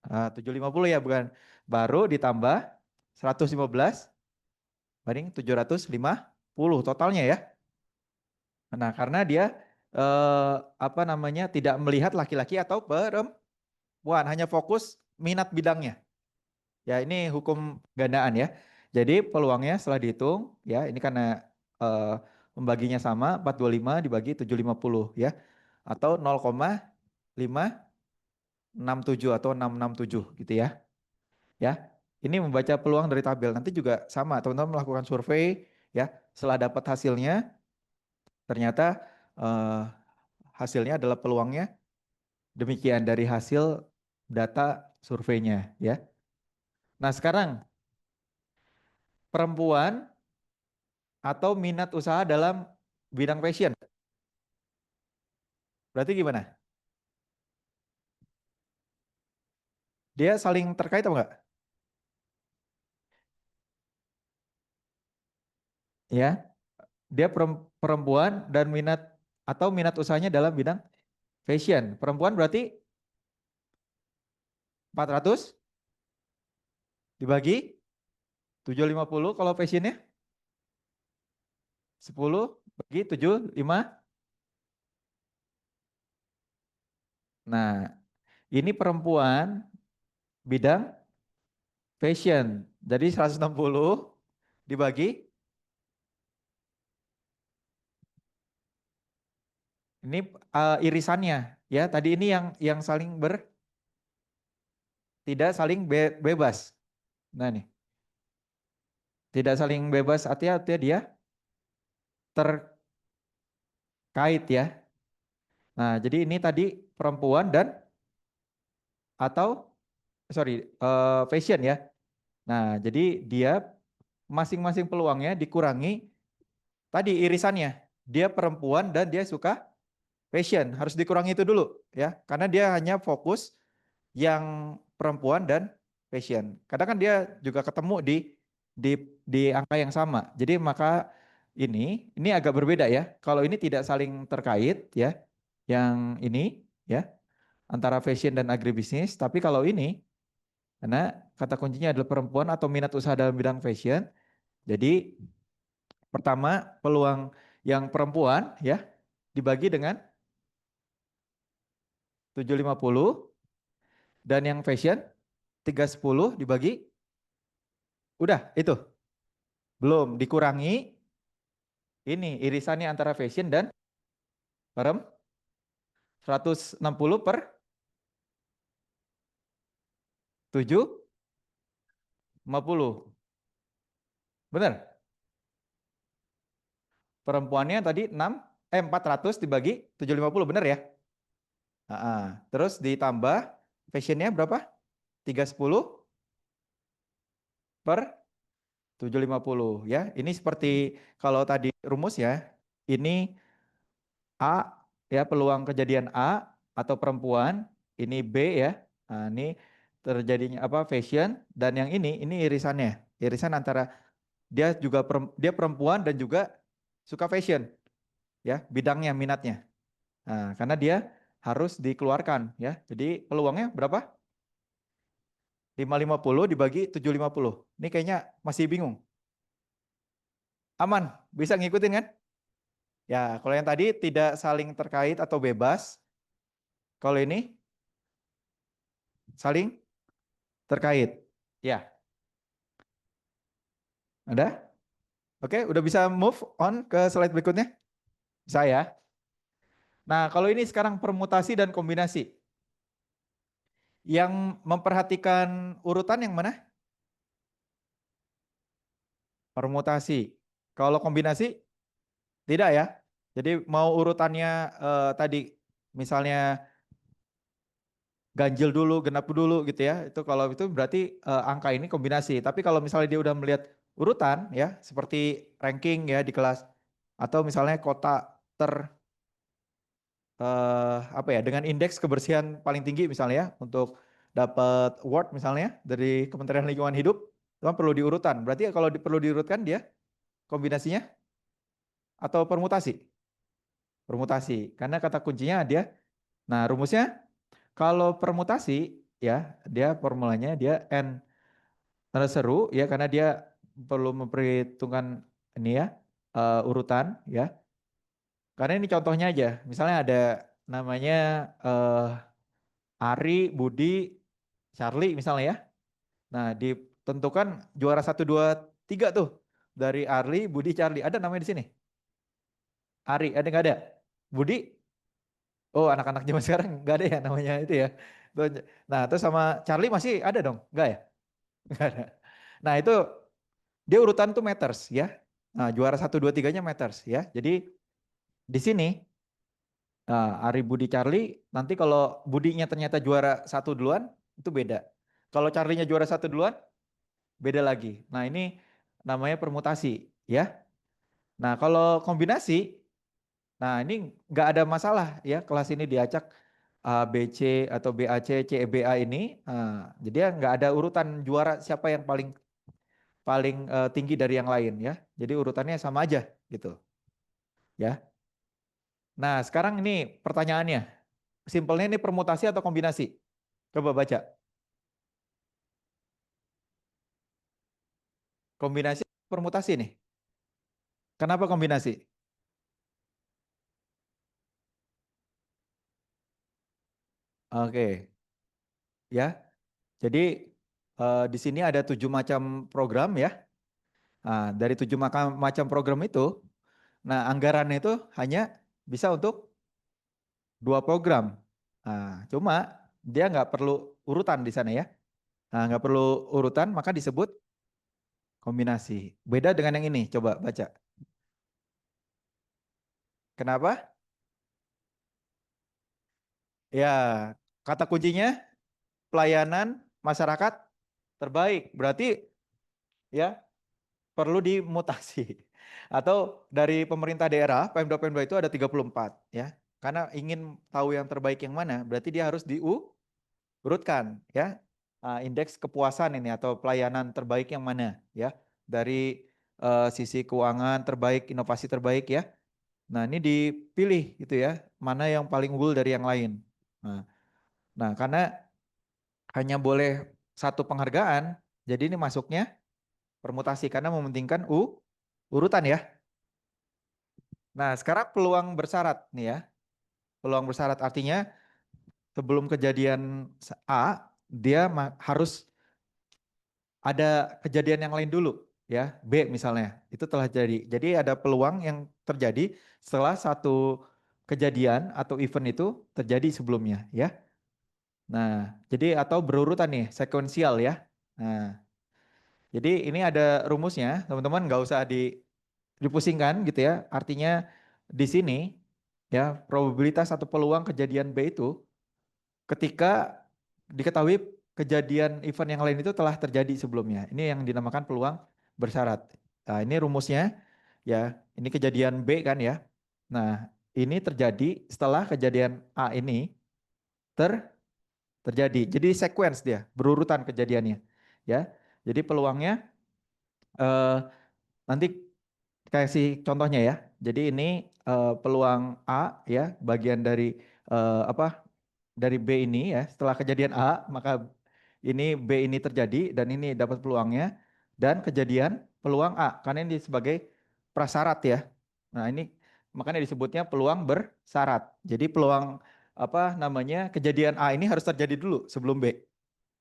750 ya bukan, baru ditambah 115 banding 750 totalnya ya. Nah, karena dia apa namanya tidak melihat laki-laki atau perempuan, hanya fokus minat bidangnya. Ya, ini hukum gandaan ya. Jadi peluangnya setelah dihitung ya, ini karena eh, membaginya sama 425 dibagi 750 ya. Atau 0,567 atau 667 gitu ya. Ya. Ini membaca peluang dari tabel. Nanti juga sama, teman-teman melakukan survei ya. Setelah dapat hasilnya, ternyata eh, hasilnya adalah peluangnya demikian dari hasil data surveinya ya. Nah, sekarang perempuan atau minat usaha dalam bidang fashion. Berarti gimana? Dia saling terkait atau enggak? Ya, dia perempuan dan minat atau minat usahanya dalam bidang fashion. Perempuan berarti 400 dibagi 750 kalau fashionnya 10 bagi 75. Nah, ini perempuan bidang fashion. Jadi 160 dibagi ini irisannya ya. Tadi ini yang saling tidak saling bebas. Nah nih, tidak saling bebas artinya dia terkait ya. Nah, jadi ini tadi perempuan dan atau sorry fashion ya. Nah, jadi dia masing-masing peluangnya dikurangi tadi irisannya. Dia perempuan dan dia suka fashion, harus dikurangi itu dulu ya. Karena dia hanya fokus yang perempuan dan fashion. Kadang kan dia juga ketemu di di angka yang sama. Jadi maka ini agak berbeda ya. Kalau ini tidak saling terkait ya, yang ini ya antara fashion dan agribisnis. Tapi kalau ini karena kata kuncinya adalah perempuan atau minat usaha dalam bidang fashion. Jadi pertama peluang yang perempuan ya dibagi dengan 750 dan yang fashion 310 dibagi udah itu belum dikurangi ini irisannya antara fashion dan perem 160 per 750. Benar? Perempuannya tadi 400 dibagi 750 benar ya? Terus ditambah fashionnya berapa? 310 per 750 ya. Ini seperti kalau tadi rumus ya. Ini A ya peluang kejadian A atau perempuan, ini B ya. Nah, ini terjadinya apa fashion dan yang ini irisannya. Irisan antara dia juga dia perempuan dan juga suka fashion ya, bidangnya minatnya. Nah, karena dia harus dikeluarkan ya. Jadi peluangnya berapa? 550 dibagi 750. Ini kayaknya masih bingung. Aman, bisa ngikutin kan? Ya, kalau yang tadi tidak saling terkait atau bebas, kalau ini saling terkait. Ya, ada? Oke, udah bisa move on ke slide berikutnya? Bisa ya. Nah, kalau ini sekarang permutasi dan kombinasi. Yang memperhatikan urutan yang mana? Permutasi. Kalau kombinasi, tidak ya. Jadi mau urutannya tadi misalnya ganjil dulu, genap dulu gitu ya. Itu kalau itu berarti angka ini kombinasi. Tapi kalau misalnya dia udah melihat urutan ya, seperti ranking ya di kelas atau misalnya kota ter apa ya dengan indeks kebersihan paling tinggi misalnya ya untuk dapat award misalnya dari Kementerian Lingkungan Hidup itu kan perlu diurutan. Berarti kalau perlu diurutkan dia kombinasinya atau permutasi? Permutasi. Karena kata kuncinya dia. Nah, rumusnya kalau permutasi ya dia formulanya dia n tanda seru ya karena dia perlu memperhitungkan ini ya urutan ya. Karena ini contohnya aja. Misalnya ada namanya Ari, Budi, Charlie misalnya ya. Nah, ditentukan juara 1, 2, 3 tuh dari Arli, Budi, Charlie. Ada namanya di sini? Ari, ada nggak ada? Budi? Oh, anak-anak zaman sekarang nggak ada ya namanya itu ya. Nah, terus sama Charlie masih ada dong? Nggak ya? Nggak ada. Nah, itu dia urutan tuh matters ya. Nah, juara 1, 2, 3-nya matters ya. Jadi di sini Ari, Budi, Charlie, nanti kalau Budinya ternyata juara 1 duluan, itu beda. Kalau Charlie-nya juara 1 duluan, beda lagi. Nah, ini namanya permutasi ya. Nah, kalau kombinasi, nah ini nggak ada masalah ya kelas ini diacak A, B, C atau B, A, C, C, E, B, A ini. Jadi ya nggak ada urutan juara siapa yang paling paling tinggi dari yang lain ya. Jadi urutannya sama aja gitu ya. Nah, sekarang ini pertanyaannya. Simpelnya ini permutasi atau kombinasi? Coba baca. Kombinasi permutasi nih. Kenapa kombinasi? Oke, ya. Jadi di sini ada 7 macam program ya. Nah, dari 7 macam program itu, nah anggarannya itu hanya bisa untuk 2 program. Nah, cuma dia nggak perlu urutan di sana ya. Nah, nggak perlu urutan, maka disebut kombinasi. Beda dengan yang ini. Coba baca. Kenapa? Ya, kata kuncinya pelayanan masyarakat terbaik. Berarti ya perlu dimutasi. Atau dari pemerintah daerah, Pemda-Pemda itu ada 34 ya. Karena ingin tahu yang terbaik yang mana, berarti dia harus diurutkan ya. Indeks kepuasan ini atau pelayanan terbaik yang mana ya. Dari sisi keuangan terbaik, inovasi terbaik ya. Nah, ini dipilih gitu ya, mana yang paling unggul dari yang lain. Nah, nah, karena hanya boleh satu penghargaan, jadi ini masuknya permutasi karena mementingkan urutan ya. Nah, sekarang peluang bersyarat nih ya. Peluang bersyarat artinya sebelum kejadian A, dia harus ada kejadian yang lain dulu ya. B misalnya, itu telah jadi. Jadi ada peluang yang terjadi setelah satu kejadian atau event itu terjadi sebelumnya ya. Nah, jadi atau berurutan nih, sekuensial ya. Nah, jadi ini ada rumusnya, teman-teman nggak usah dipusingkan gitu ya. Artinya di sini ya probabilitas atau peluang kejadian B itu ketika diketahui kejadian event yang lain itu telah terjadi sebelumnya. Ini yang dinamakan peluang bersyarat. Nah, ini rumusnya ya. Ini kejadian B kan ya. Nah, ini terjadi setelah kejadian A ini ter terjadi. Jadi sequence dia, berurutan kejadiannya. Ya. Jadi peluangnya eh, nanti kasih contohnya ya. Jadi ini peluang A ya, bagian dari apa? Dari B ini ya. Setelah kejadian A, maka ini B ini terjadi dan ini dapat peluangnya dan kejadian peluang A karena ini sebagai prasyarat ya. Nah, ini makanya disebutnya peluang bersyarat. Jadi peluang apa namanya? Kejadian A ini harus terjadi dulu sebelum B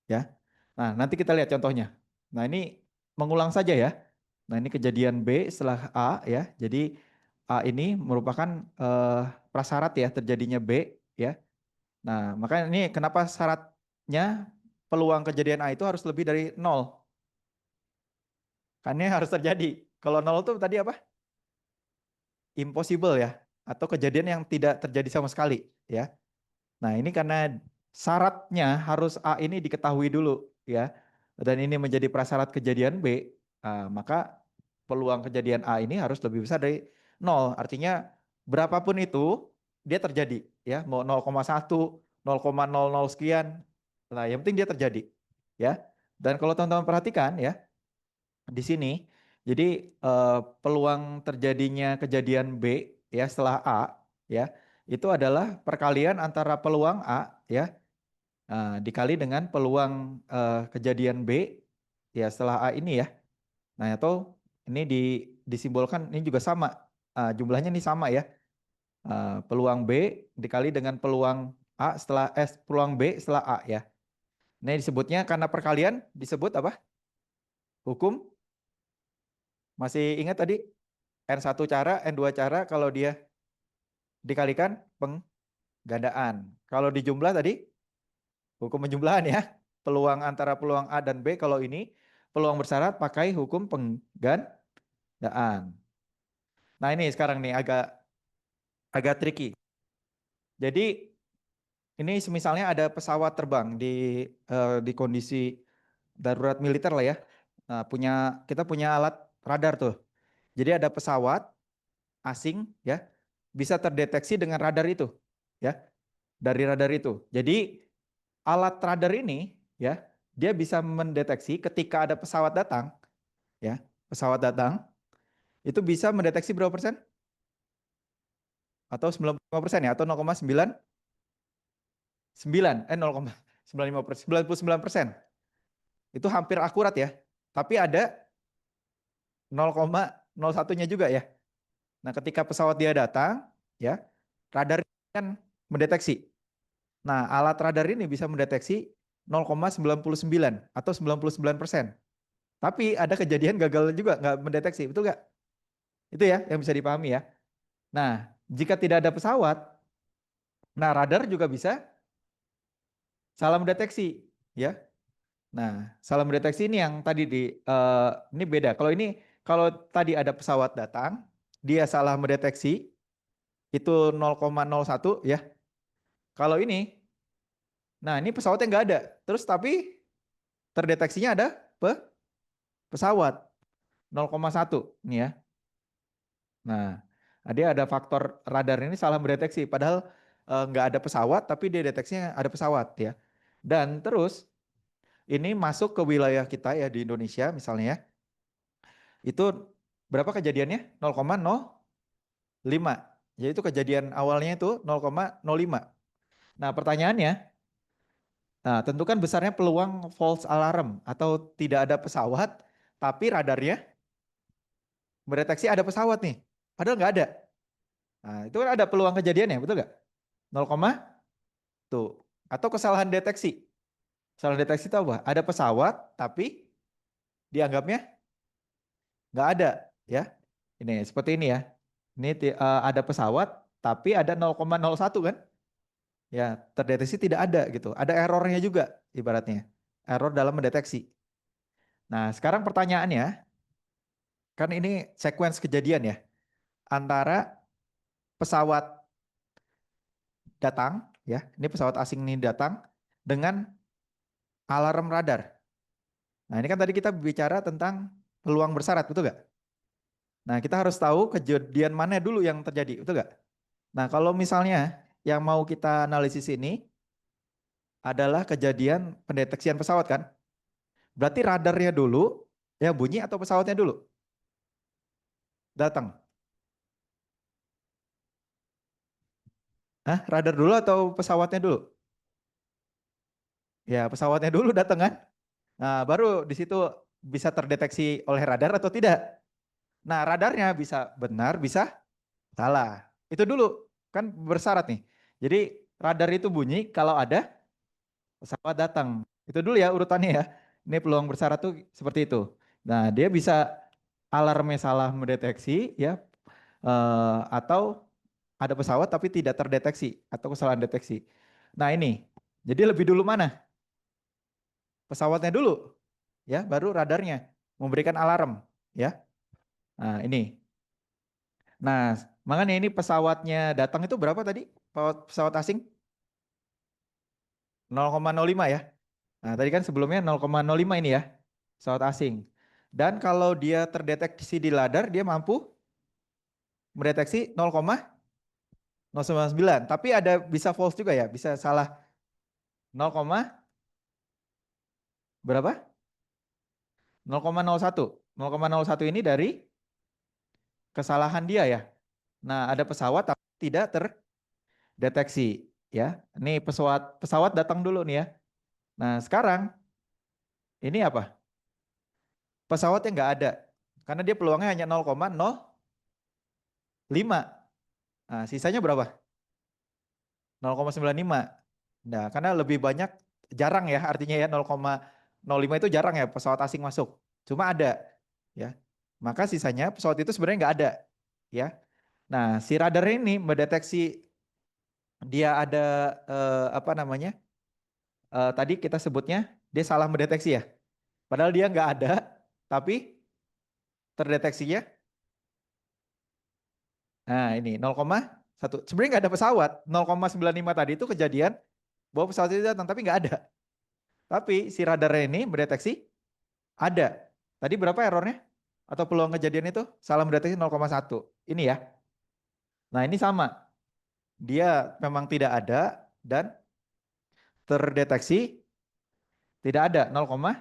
ya. Nah, nanti kita lihat contohnya. Nah, ini mengulang saja ya. Nah, ini kejadian B setelah A ya. Jadi A ini merupakan eh, prasyarat ya terjadinya B ya. Nah, makanya ini kenapa syaratnya peluang kejadian A itu harus lebih dari 0. Karena harus terjadi. Kalau 0 itu tadi apa? Impossible ya. Atau kejadian yang tidak terjadi sama sekali ya. Nah, ini karena syaratnya harus A ini diketahui dulu ya. Dan ini menjadi prasyarat kejadian B, maka peluang kejadian A ini harus lebih besar dari 0. Artinya berapapun itu dia terjadi ya, mau 0,1, 0,00 sekian. Nah, yang penting dia terjadi ya. Dan kalau teman-teman perhatikan ya, di sini jadi peluang terjadinya kejadian B ya setelah A ya itu adalah perkalian antara peluang A ya dikali dengan peluang kejadian B ya setelah A ini ya. Nah, atau ini disimbolkan ini juga sama. Jumlahnya ini sama ya. Peluang B dikali dengan peluang A setelah peluang B setelah A ya. Nah, disebutnya karena perkalian disebut apa? Hukum. Masih ingat tadi? N1 cara, N2 cara kalau dia dikalikan penggandaan. Kalau dijumlah tadi hukum penjumlahan ya. Peluang antara peluang A dan B kalau ini peluang bersyarat pakai hukum penggandaan. Nah, ini sekarang nih agak agak tricky. Jadi ini misalnya ada pesawat terbang di kondisi darurat militer lah ya. Nah, kita punya alat radar tuh. Jadi ada pesawat asing ya bisa terdeteksi dengan radar itu ya, dari radar itu. Jadi alat radar ini ya dia bisa mendeteksi ketika ada pesawat datang ya, pesawat datang itu bisa mendeteksi berapa persen? Atau 95% ya atau 0,99 99% itu hampir akurat ya. Tapi ada 0,01-nya juga ya. Nah, ketika pesawat dia datang, ya, radar kan mendeteksi. Nah, alat radar ini bisa mendeteksi 0,99 atau 99%. Tapi ada kejadian gagal juga nggak mendeteksi, betul nggak? Itu ya yang bisa dipahami ya. Nah, jika tidak ada pesawat, nah radar juga bisa salah mendeteksi, ya. Nah, salah mendeteksi ini yang tadi ini beda. Kalau tadi ada pesawat datang, dia salah mendeteksi itu 0,01 ya. Kalau ini, nah ini pesawatnya nggak ada. Terus tapi terdeteksinya ada pesawat 0,1 ini ya. Nah, dia ada faktor radar ini salah mendeteksi. Padahal nggak ada pesawat, tapi dia deteksinya ada pesawat ya. Dan terus ini masuk ke wilayah kita ya di Indonesia misalnya ya. Itu berapa kejadiannya? 0,05. Jadi itu kejadian awalnya itu 0,05. Nah, pertanyaannya, nah, tentukan besarnya peluang false alarm atau tidak ada pesawat, tapi radarnya mendeteksi ada pesawat nih. Padahal nggak ada. Nah, itu kan ada peluang kejadiannya, betul nggak? 0, tuh. Atau kesalahan deteksi. Kesalahan deteksi itu apa? Ada pesawat, tapi dianggapnya nggak ada, ya. Ini seperti ini ya. Ini ada pesawat, tapi ada 0,01 kan? Ya, terdeteksi tidak ada gitu. Ada errornya juga ibaratnya. Error dalam mendeteksi. Nah, sekarang pertanyaannya, kan ini sequence kejadian ya. Antara pesawat datang, ya, ini pesawat asing ini datang dengan alarm radar. Nah, ini kan tadi kita bicara tentang peluang bersyarat, betul nggak? Nah, kita harus tahu kejadian mana dulu yang terjadi, betul nggak? Nah, kalau misalnya yang mau kita analisis ini adalah kejadian pendeteksian pesawat kan? Berarti radarnya dulu ya bunyi atau pesawatnya dulu datang? Hah? Radar dulu atau pesawatnya dulu? Ya, pesawatnya dulu datang kan? Nah, baru di situ bisa terdeteksi oleh radar atau tidak. Nah, radarnya bisa benar, bisa salah. Itu dulu kan bersyarat nih. Jadi radar itu bunyi kalau ada pesawat datang. Itu dulu ya urutannya ya. Ini peluang bersyarat tuh seperti itu. Nah, dia bisa alarmnya salah mendeteksi ya, atau ada pesawat tapi tidak terdeteksi atau kesalahan deteksi. Nah, ini. Jadi lebih dulu mana? Pesawatnya dulu ya, baru radarnya memberikan alarm ya. Nah, ini. Nah, makanya ini pesawatnya datang itu berapa tadi? Pesawat asing 0,05 ya. Nah, tadi kan sebelumnya 0,05 ini ya, pesawat asing. Dan kalau dia terdeteksi di radar, dia mampu mendeteksi 0,099. Tapi ada bisa false juga ya, bisa salah 0, berapa? 0,01. 0,01 ini dari kesalahan dia ya. Nah, ada pesawat tapi tidak terdeteksi ya. Ini pesawat pesawat datang dulu nih ya. Nah, sekarang ini apa? Pesawatnya nggak ada. Karena dia peluangnya hanya 0,05. Nah, sisanya berapa? 0,95. Nah, karena lebih banyak jarang ya, artinya ya 0,05 itu jarang ya pesawat asing masuk. Cuma ada ya. Maka sisanya pesawat itu sebenarnya nggak ada ya. Nah, si radar ini mendeteksi dia ada apa namanya? Tadi kita sebutnya dia salah mendeteksi ya. Padahal dia nggak ada, tapi terdeteksinya. Nah, ini 0,1. Sebenarnya nggak ada pesawat. 0,95 tadi itu kejadian bahwa pesawat itu datang, tapi nggak ada. Tapi si radarnya ini mendeteksi ada. Tadi berapa errornya? Atau peluang kejadian itu? Salah mendeteksi 0,1. Ini ya. Nah, ini sama. Dia memang tidak ada dan terdeteksi tidak ada 0,9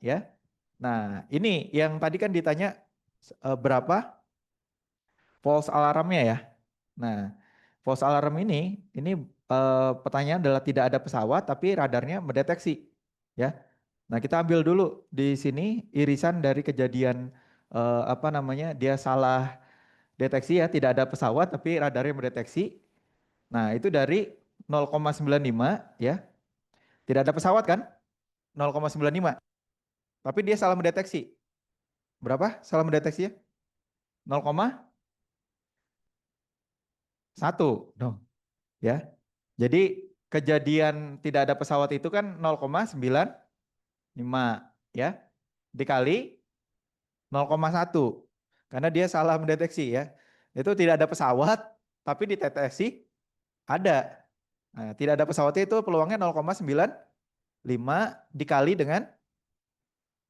ya. Nah, ini yang tadi kan ditanya berapa false alarmnya ya. Nah, false alarm ini pertanyaan adalah tidak ada pesawat tapi radarnya mendeteksi ya. Nah, kita ambil dulu di sini irisan dari kejadian apa namanya? Dia salah deteksi ya, tidak ada pesawat tapi radarnya mendeteksi. Nah, itu dari 0,95 ya. Tidak ada pesawat kan? 0,95. Tapi dia salah mendeteksi. Berapa salah mendeteksinya? 0,1 dong ya. Jadi kejadian tidak ada pesawat itu kan 0,95 ya. Dikali 0,1 karena dia salah mendeteksi ya. Itu tidak ada pesawat tapi dideteksi ada. Nah, tidak ada pesawatnya itu peluangnya 0,95 dikali dengan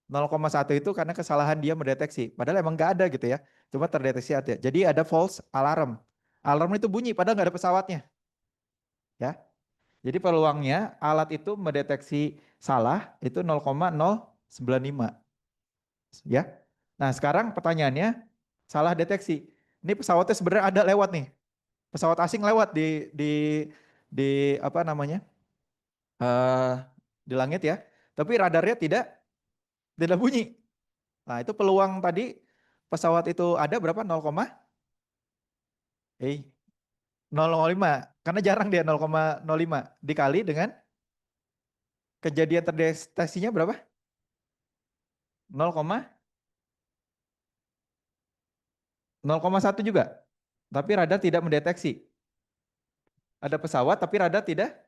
0,1 itu karena kesalahan dia mendeteksi. Padahal emang nggak ada gitu ya. Cuma terdeteksi ada. Jadi ada false alarm. Alarm itu bunyi padahal nggak ada pesawatnya. Ya. Jadi peluangnya alat itu mendeteksi salah itu 0,095. Ya. Nah sekarang pertanyaannya salah deteksi. Ini pesawatnya sebenarnya ada lewat nih. Pesawat asing lewat di apa namanya eh di langit ya. Tapi radarnya tidak bunyi. Nah itu peluang tadi pesawat itu ada berapa? 0,05 karena jarang dia 0,05 dikali dengan kejadian terdeteksinya berapa? 0,1 juga. Tapi radar tidak mendeteksi. Ada pesawat tapi radar tidak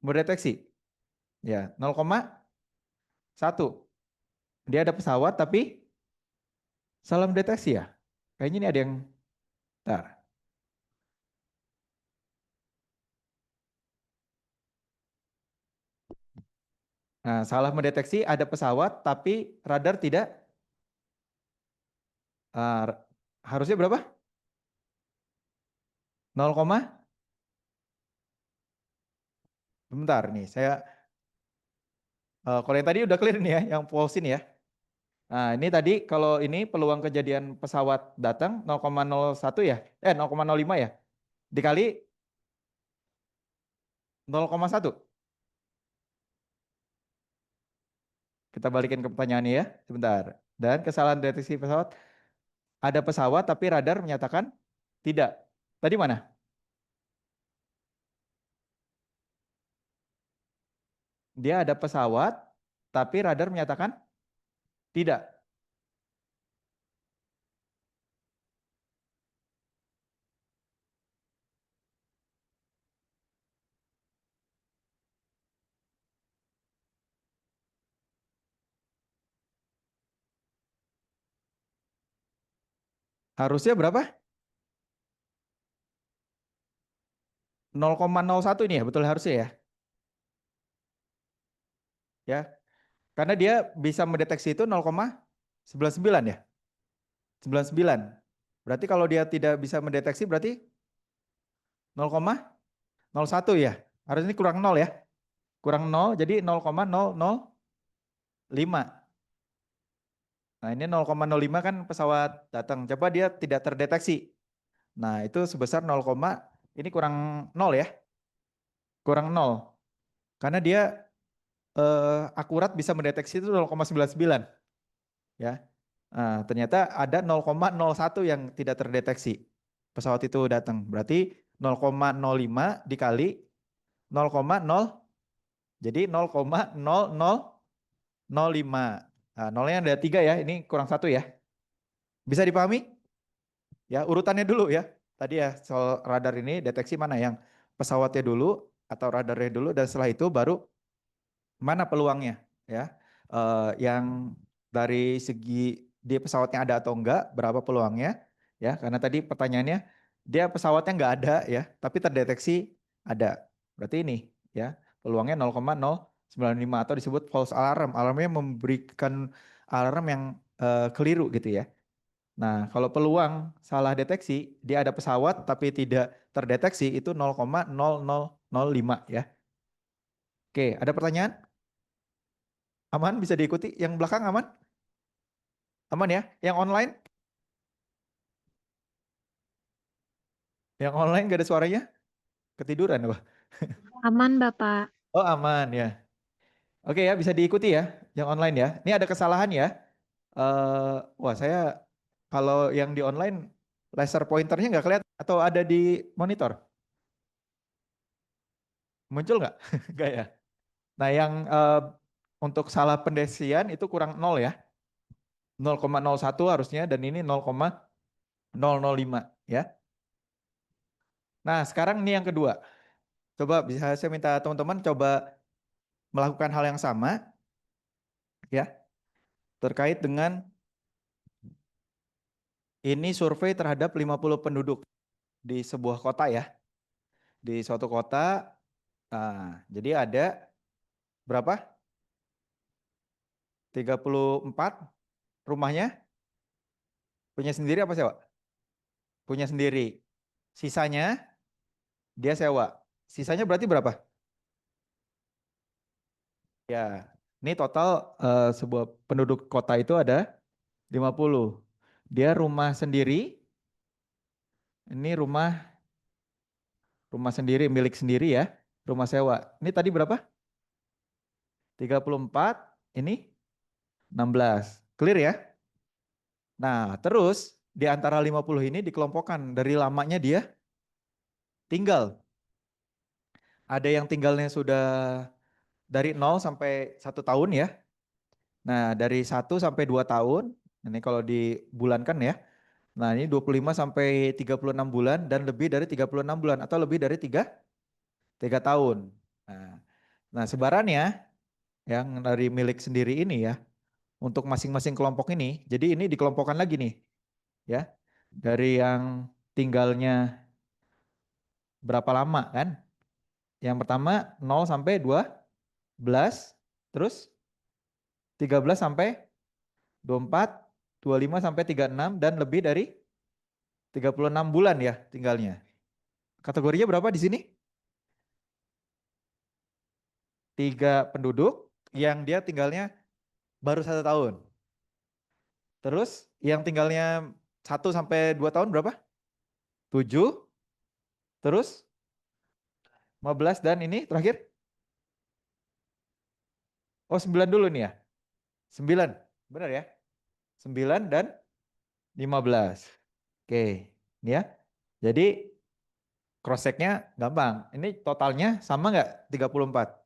mendeteksi. Ya, 0,1. Dia ada pesawat tapi salah mendeteksi ya. Kayaknya ini ada yang bentar. Nah, salah mendeteksi ada pesawat tapi radar tidak harusnya berapa? 0, bentar nih. Kalau yang tadi udah clear nih ya, yang false ini ya. Nah, ini tadi kalau ini peluang kejadian pesawat datang 0,01 ya? 0,05 ya? Dikali 0,1. Kita balikin ke pertanyaannya ya, sebentar. Dan kesalahan deteksi pesawat, ada pesawat tapi radar menyatakan tidak. Tadi mana? Dia ada pesawat tapi radar menyatakan tidak. Harusnya berapa? 0,01 ini ya, betul harusnya ya. Ya, karena dia bisa mendeteksi itu 0,99 ya. 99. Berarti kalau dia tidak bisa mendeteksi berarti 0,01 ya. Harusnya ini kurang 0 ya. Kurang 0 jadi 0,005. Nah, ini 0,05 kan pesawat datang. Coba dia tidak terdeteksi. Nah, itu sebesar 0, ini kurang 0 ya. Kurang 0. Karena dia akurat bisa mendeteksi itu 0,99 ya. Nah, ternyata ada 0,01 yang tidak terdeteksi. Pesawat itu datang. Berarti 0,05 dikali 0,0, jadi 0,0005. Nah, nolnya ada 3 ya, ini kurang 1 ya. Bisa dipahami? Ya, urutannya dulu ya. Tadi ya soal radar ini deteksi mana yang pesawatnya dulu atau radarnya dulu dan setelah itu baru mana peluangnya ya. Yang dari segi dia pesawatnya ada atau enggak, berapa peluangnya ya. Karena tadi pertanyaannya dia pesawatnya enggak ada ya, tapi terdeteksi ada. Berarti ini ya, peluangnya 0,095 atau disebut false alarm. Alarmnya memberikan alarm yang keliru gitu ya. Nah, kalau peluang salah deteksi, dia ada pesawat tapi tidak terdeteksi itu 0,0005 ya. Oke, ada pertanyaan? Aman bisa diikuti? Yang belakang aman? Aman ya? Yang online? Yang online gak ada suaranya? Ketiduran apa? Aman, Bapak. Oh aman ya. Oke ya, bisa diikuti ya. Yang online ya. Ini ada kesalahan ya. Wah saya kalau yang di online laser pointernya nggak kelihatan atau ada di monitor? Muncul nggak? Nggak ya. Nah yang untuk salah pendesian itu kurang nol ya. 0,01 harusnya dan ini 0,005 ya. Nah sekarang ini yang kedua. Coba bisa saya minta teman-teman coba melakukan hal yang sama ya terkait dengan ini survei terhadap 50 penduduk di sebuah kota ya. Di suatu kota jadi ada berapa? 34 rumahnya punya sendiri apa sewa? Punya sendiri. Sisanya dia sewa. Sisanya berarti berapa? Ya, ini total sebuah penduduk kota itu ada 50. Dia rumah sendiri, ini rumah rumah sendiri, milik sendiri ya, rumah sewa. Ini tadi berapa? 34, ini 16. Clear ya? Nah, terus di antara 50 ini dikelompokkan dari lamanya dia tinggal. Ada yang tinggalnya sudah dari 0 sampai 1 tahun ya. Nah, dari 1 sampai 2 tahun, ini kalau dibulankan ya. Nah, ini 25 sampai 36 bulan dan lebih dari 36 bulan atau lebih dari 3 tahun. Nah, nah sebarannya yang dari milik sendiri ini ya, untuk masing-masing kelompok ini, jadi ini dikelompokkan lagi nih ya. Dari yang tinggalnya berapa lama kan? Yang pertama 0 sampai 12, terus 13 sampai 24, 25 sampai 36 dan lebih dari 36 bulan ya tinggalnya. Kategorinya berapa di sini? 3 penduduk yang dia tinggalnya baru 1 tahun. Terus yang tinggalnya 1 sampai 2 tahun berapa? 7. Terus 15 dan ini terakhir? Oh 9 dulu nih ya. 9. Benar ya? 9 dan 15. Oke. Ini ya. Jadi cross check-nya gampang. Ini totalnya sama nggak 34?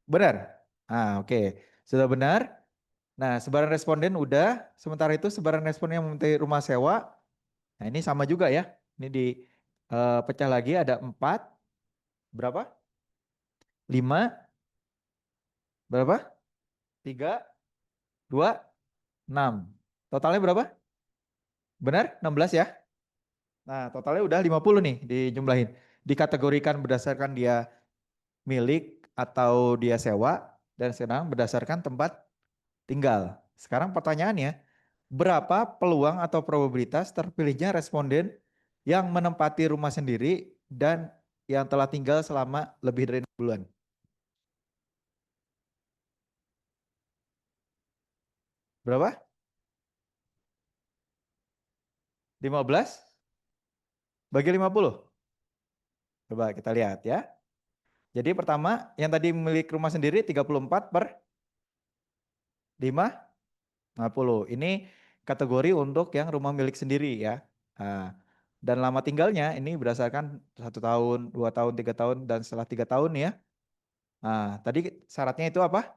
Benar? Ah oke. Sudah benar. Nah sebaran responden udah. Sementara itu sebaran respon yang meminta rumah sewa. Nah ini sama juga ya. Ini di pecah lagi ada 4. Berapa? 5. Berapa? 3, 2, 6. Totalnya berapa? Benar? 16 ya? Nah, totalnya udah 50 nih dijumlahin. Dikategorikan berdasarkan dia milik atau dia sewa dan sekarang berdasarkan tempat tinggal. Sekarang pertanyaannya, berapa peluang atau probabilitas terpilihnya responden yang menempati rumah sendiri dan yang telah tinggal selama lebih dari 6 bulan? Berapa? 15 bagi 50. Coba kita lihat ya. Jadi pertama yang tadi milik rumah sendiri 34/5, 50. Ini kategori untuk yang rumah milik sendiri ya. Nah, Dan lama tinggalnya ini berdasarkan 1 tahun, 2 tahun, 3 tahun, dan setelah 3 tahun ya. Nah, tadi syaratnya itu apa?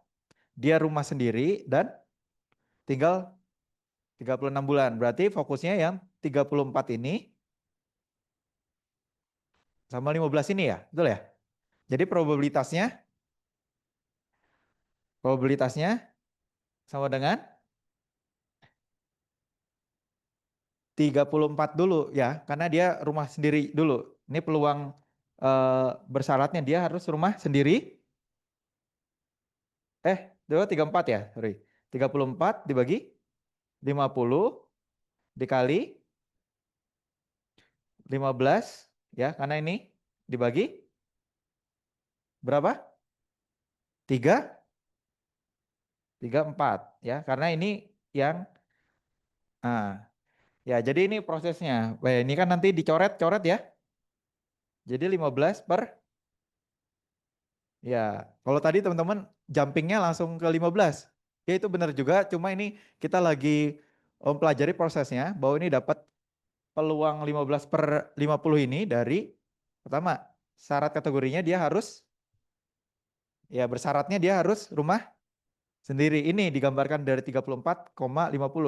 Dia rumah sendiri dan tinggal 36 bulan. Berarti fokusnya yang 34 ini sama 15 ini ya, betul ya? Jadi probabilitasnya sama dengan 34 dulu ya, karena dia rumah sendiri dulu. Ini peluang bersyaratnya dia harus rumah sendiri. 34 ya, sorry. 34 dibagi 50 dikali 15 ya, karena ini dibagi berapa? 3, 4 ya, karena ini yang ya, jadi ini prosesnya. Ini kan nanti dicoret-coret ya. Jadi 15 per ya, kalau tadi teman-teman jumpingnya langsung ke 15. Ya itu benar juga, cuma ini kita lagi mempelajari prosesnya bahwa ini dapat peluang 15 per 50 ini dari pertama syarat kategorinya dia harus ya bersyaratnya dia harus rumah sendiri. Ini digambarkan dari 34,50.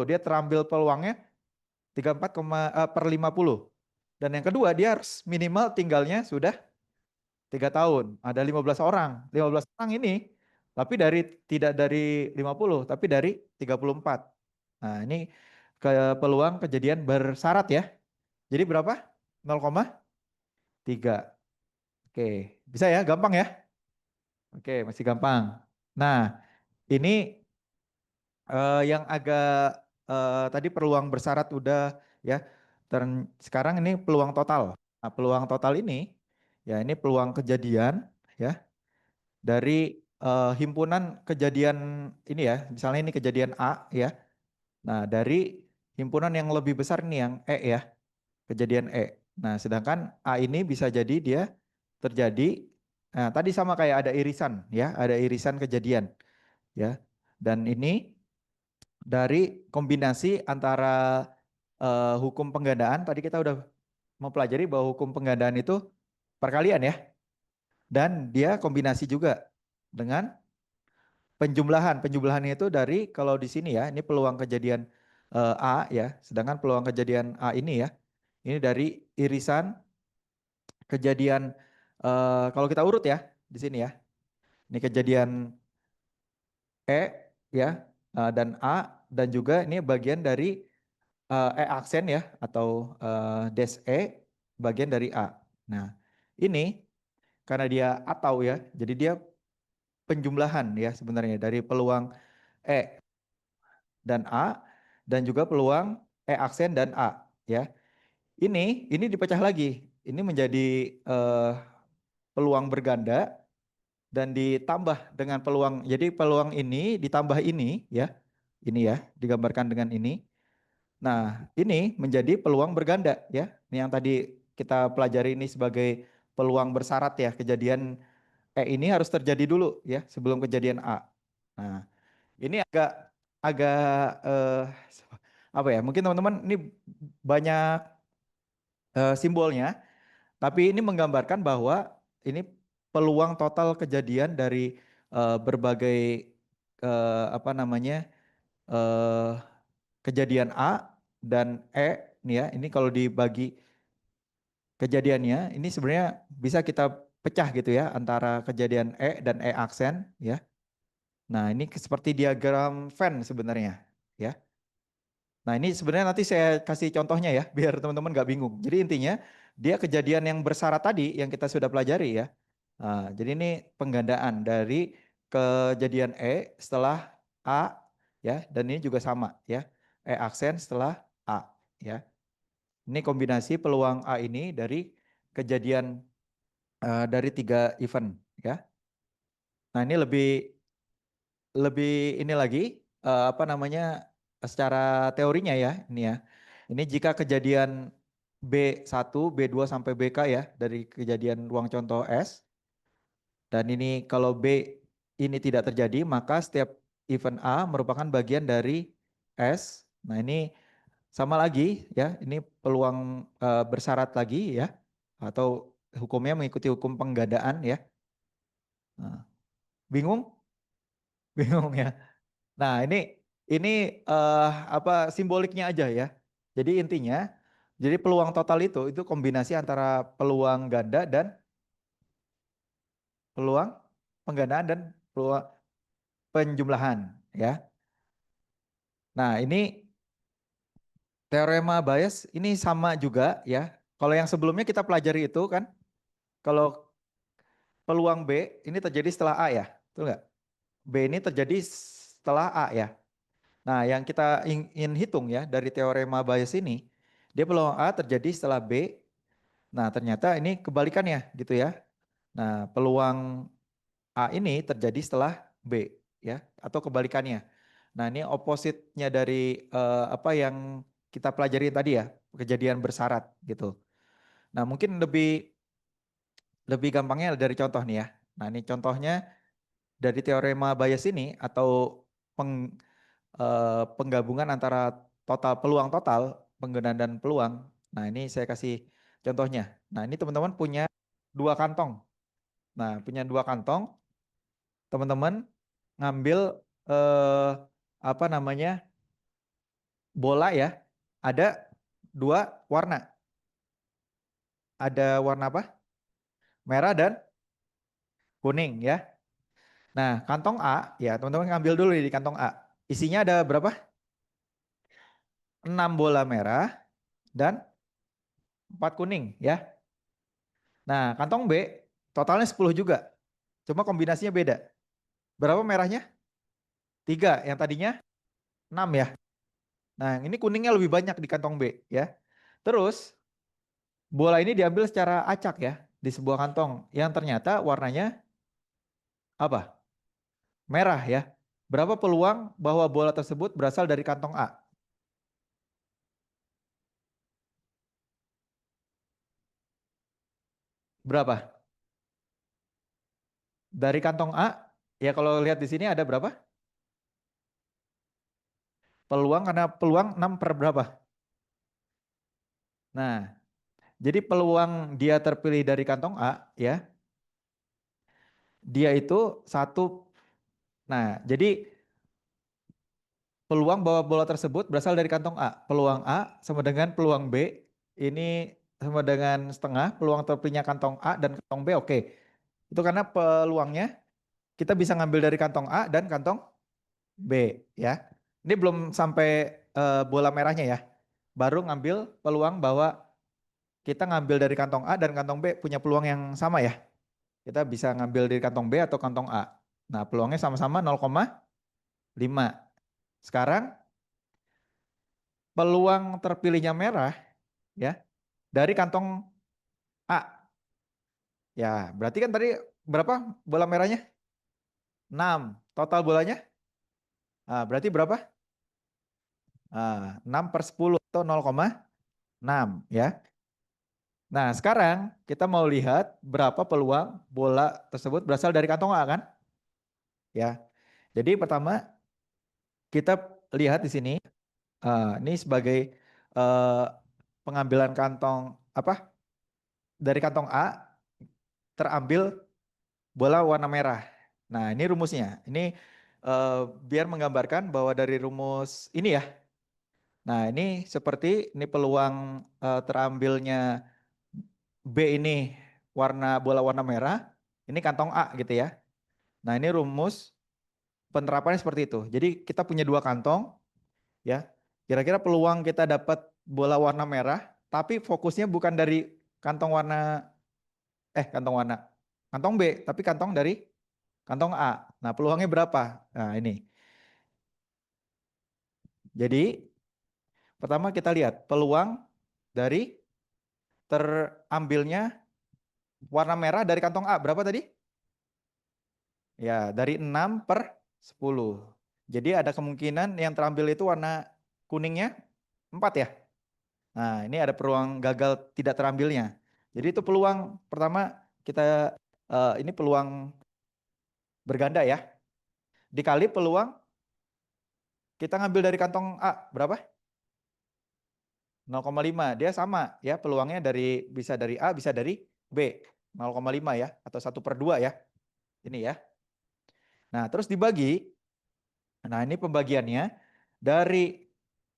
Dia terambil peluangnya 34, per 50. Dan yang kedua dia harus minimal tinggalnya sudah 3 tahun. Ada 15 orang. 15 orang ini tapi tidak dari 50 tapi dari 34. Nah, ini peluang kejadian bersyarat ya. Jadi berapa? 0,3. Oke, bisa ya? Gampang ya? Oke, masih gampang. Nah, ini yang agak tadi peluang bersyarat udah ya. Sekarang ini peluang total. Nah, peluang total ini ya ini peluang kejadian ya dari himpunan kejadian ini ya. Misalnya ini kejadian A ya. Nah, dari himpunan yang lebih besar ini yang E ya, kejadian E. Nah, sedangkan A ini bisa jadi dia terjadi tadi sama kayak ada irisan ya, ada irisan kejadian ya. Dan ini dari kombinasi antara hukum penggandaan, tadi kita udah mempelajari bahwa hukum penggandaan itu perkalian ya, dan dia kombinasi juga dengan penjumlahan. Penjumlahannya itu dari kalau di sini ya, ini peluang kejadian A ya, sedangkan peluang kejadian A ini ya, ini dari irisan kejadian kalau kita urut ya di sini ya, ini kejadian E ya dan A dan juga ini bagian dari aksen ya atau dash E bagian dari A. Nah, ini karena dia atau ya, jadi dia penjumlahan ya sebenarnya dari peluang E dan A dan juga peluang E aksen dan A ya. Ini dipecah lagi. Ini menjadi eh, peluang berganda dan ditambah dengan peluang. Jadi peluang ini ditambah ini ya. Ini ya, digambarkan dengan ini. Nah, ini menjadi peluang berganda ya. Ini yang tadi kita pelajari ini sebagai peluang bersyarat ya. Kejadian E ini harus terjadi dulu ya sebelum kejadian A. Nah, ini agak agak apa ya? Mungkin teman-teman ini banyak simbolnya, tapi ini menggambarkan bahwa ini peluang total kejadian dari berbagai apa namanya eh, kejadian A dan E nih ya. Ini kalau dibagi kejadiannya, ini sebenarnya bisa kita pecah gitu ya antara kejadian E dan E aksen ya. Nah, ini seperti diagram Venn sebenarnya ya. Nah, ini sebenarnya nanti saya kasih contohnya ya, biar teman-teman nggak bingung. Jadi intinya dia kejadian yang bersyarat tadi yang kita sudah pelajari ya. Nah, jadi ini penggandaan dari kejadian E setelah A ya, dan ini juga sama ya. E aksen setelah A ya. Ini kombinasi peluang A ini dari kejadian dari 3 event ya. Nah, ini lebih lebih ini lagi apa namanya secara teorinya ya ini ya. Ini jika kejadian B1, B2 sampai BK ya dari kejadian ruang contoh S dan ini kalau B ini tidak terjadi maka setiap event A merupakan bagian dari S. Nah, ini sama lagi ya, ini peluang bersyarat lagi ya, atau hukumnya mengikuti hukum penggandaan ya. Nah, bingung? Bingung ya. Nah, ini apa simboliknya aja ya. Jadi intinya, jadi peluang total itu kombinasi antara peluang ganda dan peluang penggandaan dan peluang penjumlahan ya. Nah, ini teorema Bayes ini sama juga ya. Kalau yang sebelumnya kita pelajari itu kan, kalau peluang B ini terjadi setelah A ya, betul nggak? B ini terjadi setelah A ya. Nah, yang kita ingin hitung ya dari teorema Bayes ini, dia peluang A terjadi setelah B. Nah, ternyata ini kebalikannya gitu ya. Nah, peluang A ini terjadi setelah B ya, atau kebalikannya. Nah, ini opposite-nya dari apa yang kita pelajari tadi ya, kejadian bersyarat gitu. Nah, mungkin lebih lebih gampangnya dari contoh nih ya. Nah, ini contohnya dari teorema Bayes ini atau penggabungan antara total peluang total, penggunaan dan peluang. Nah, ini saya kasih contohnya. Nah, ini teman-teman punya dua kantong. Nah, punya dua kantong, teman-teman ngambil eh, apa namanya? Bola ya. Ada dua warna. Ada warna apa? Merah dan kuning ya. Nah, kantong A, ya teman-teman ngambil dulu di kantong A. Isinya ada berapa? 6 bola merah dan 4 kuning ya. Nah, kantong B totalnya 10 juga. Cuma kombinasinya beda. Berapa merahnya? 3. Yang tadinya 6 ya. Nah, ini kuningnya lebih banyak di kantong B ya. Terus bola ini diambil secara acak ya di sebuah kantong yang ternyata warnanya apa? Merah ya. Berapa peluang bahwa bola tersebut berasal dari kantong A? Berapa? Dari kantong A, ya kalau lihat di sini ada berapa? Peluang karena peluang 6 per berapa? Nah, jadi peluang dia terpilih dari kantong A ya, dia itu satu. Nah, jadi peluang bahwa bola tersebut berasal dari kantong A. Peluang A sama dengan peluang B ini sama dengan setengah. Peluang terpilihnya kantong A dan kantong B oke. Itu karena peluangnya kita bisa ngambil dari kantong A dan kantong B ya. Ini belum sampai bola merahnya ya. Baru ngambil peluang bahwa kita ngambil dari kantong A dan kantong B punya peluang yang sama ya. Kita bisa ngambil dari kantong B atau kantong A. Nah, peluangnya sama-sama 0,5. Sekarang peluang terpilihnya merah ya dari kantong A. Ya, berarti kan tadi berapa bola merahnya? 6. Total bolanya? Berarti berapa? 6 per 10 atau 0,6 ya. Nah, sekarang kita mau lihat berapa peluang bola tersebut berasal dari kantong A kan? Ya. Jadi pertama kita lihat di sini, ini sebagai eh, pengambilan kantong apa? Dari kantong A terambil bola warna merah. Nah, ini rumusnya. Ini biar menggambarkan bahwa dari rumus ini ya. Nah, ini seperti ini peluang terambilnya B ini bola warna merah, ini kantong A gitu ya. Nah, ini rumus penerapannya seperti itu. Jadi kita punya dua kantong ya. Kira-kira peluang kita dapat bola warna merah, tapi fokusnya bukan dari kantong warna kantong warna kantong B, tapi kantong dari kantong A. Nah, peluangnya berapa? Nah, ini. Jadi, pertama kita lihat peluang dari terambilnya warna merah dari kantong A. Berapa tadi? Ya, dari 6 per 10. Jadi ada kemungkinan yang terambil itu warna kuningnya 4 ya. Nah, ini ada peluang gagal tidak terambilnya. Jadi itu peluang pertama kita ini peluang berganda ya. Dikali peluang kita ngambil dari kantong A berapa? 0,5. Dia sama ya, peluangnya bisa dari A, bisa dari B. 0,5 ya, atau 1/2 ya. Ini ya. Nah, terus dibagi. Nah, ini pembagiannya dari,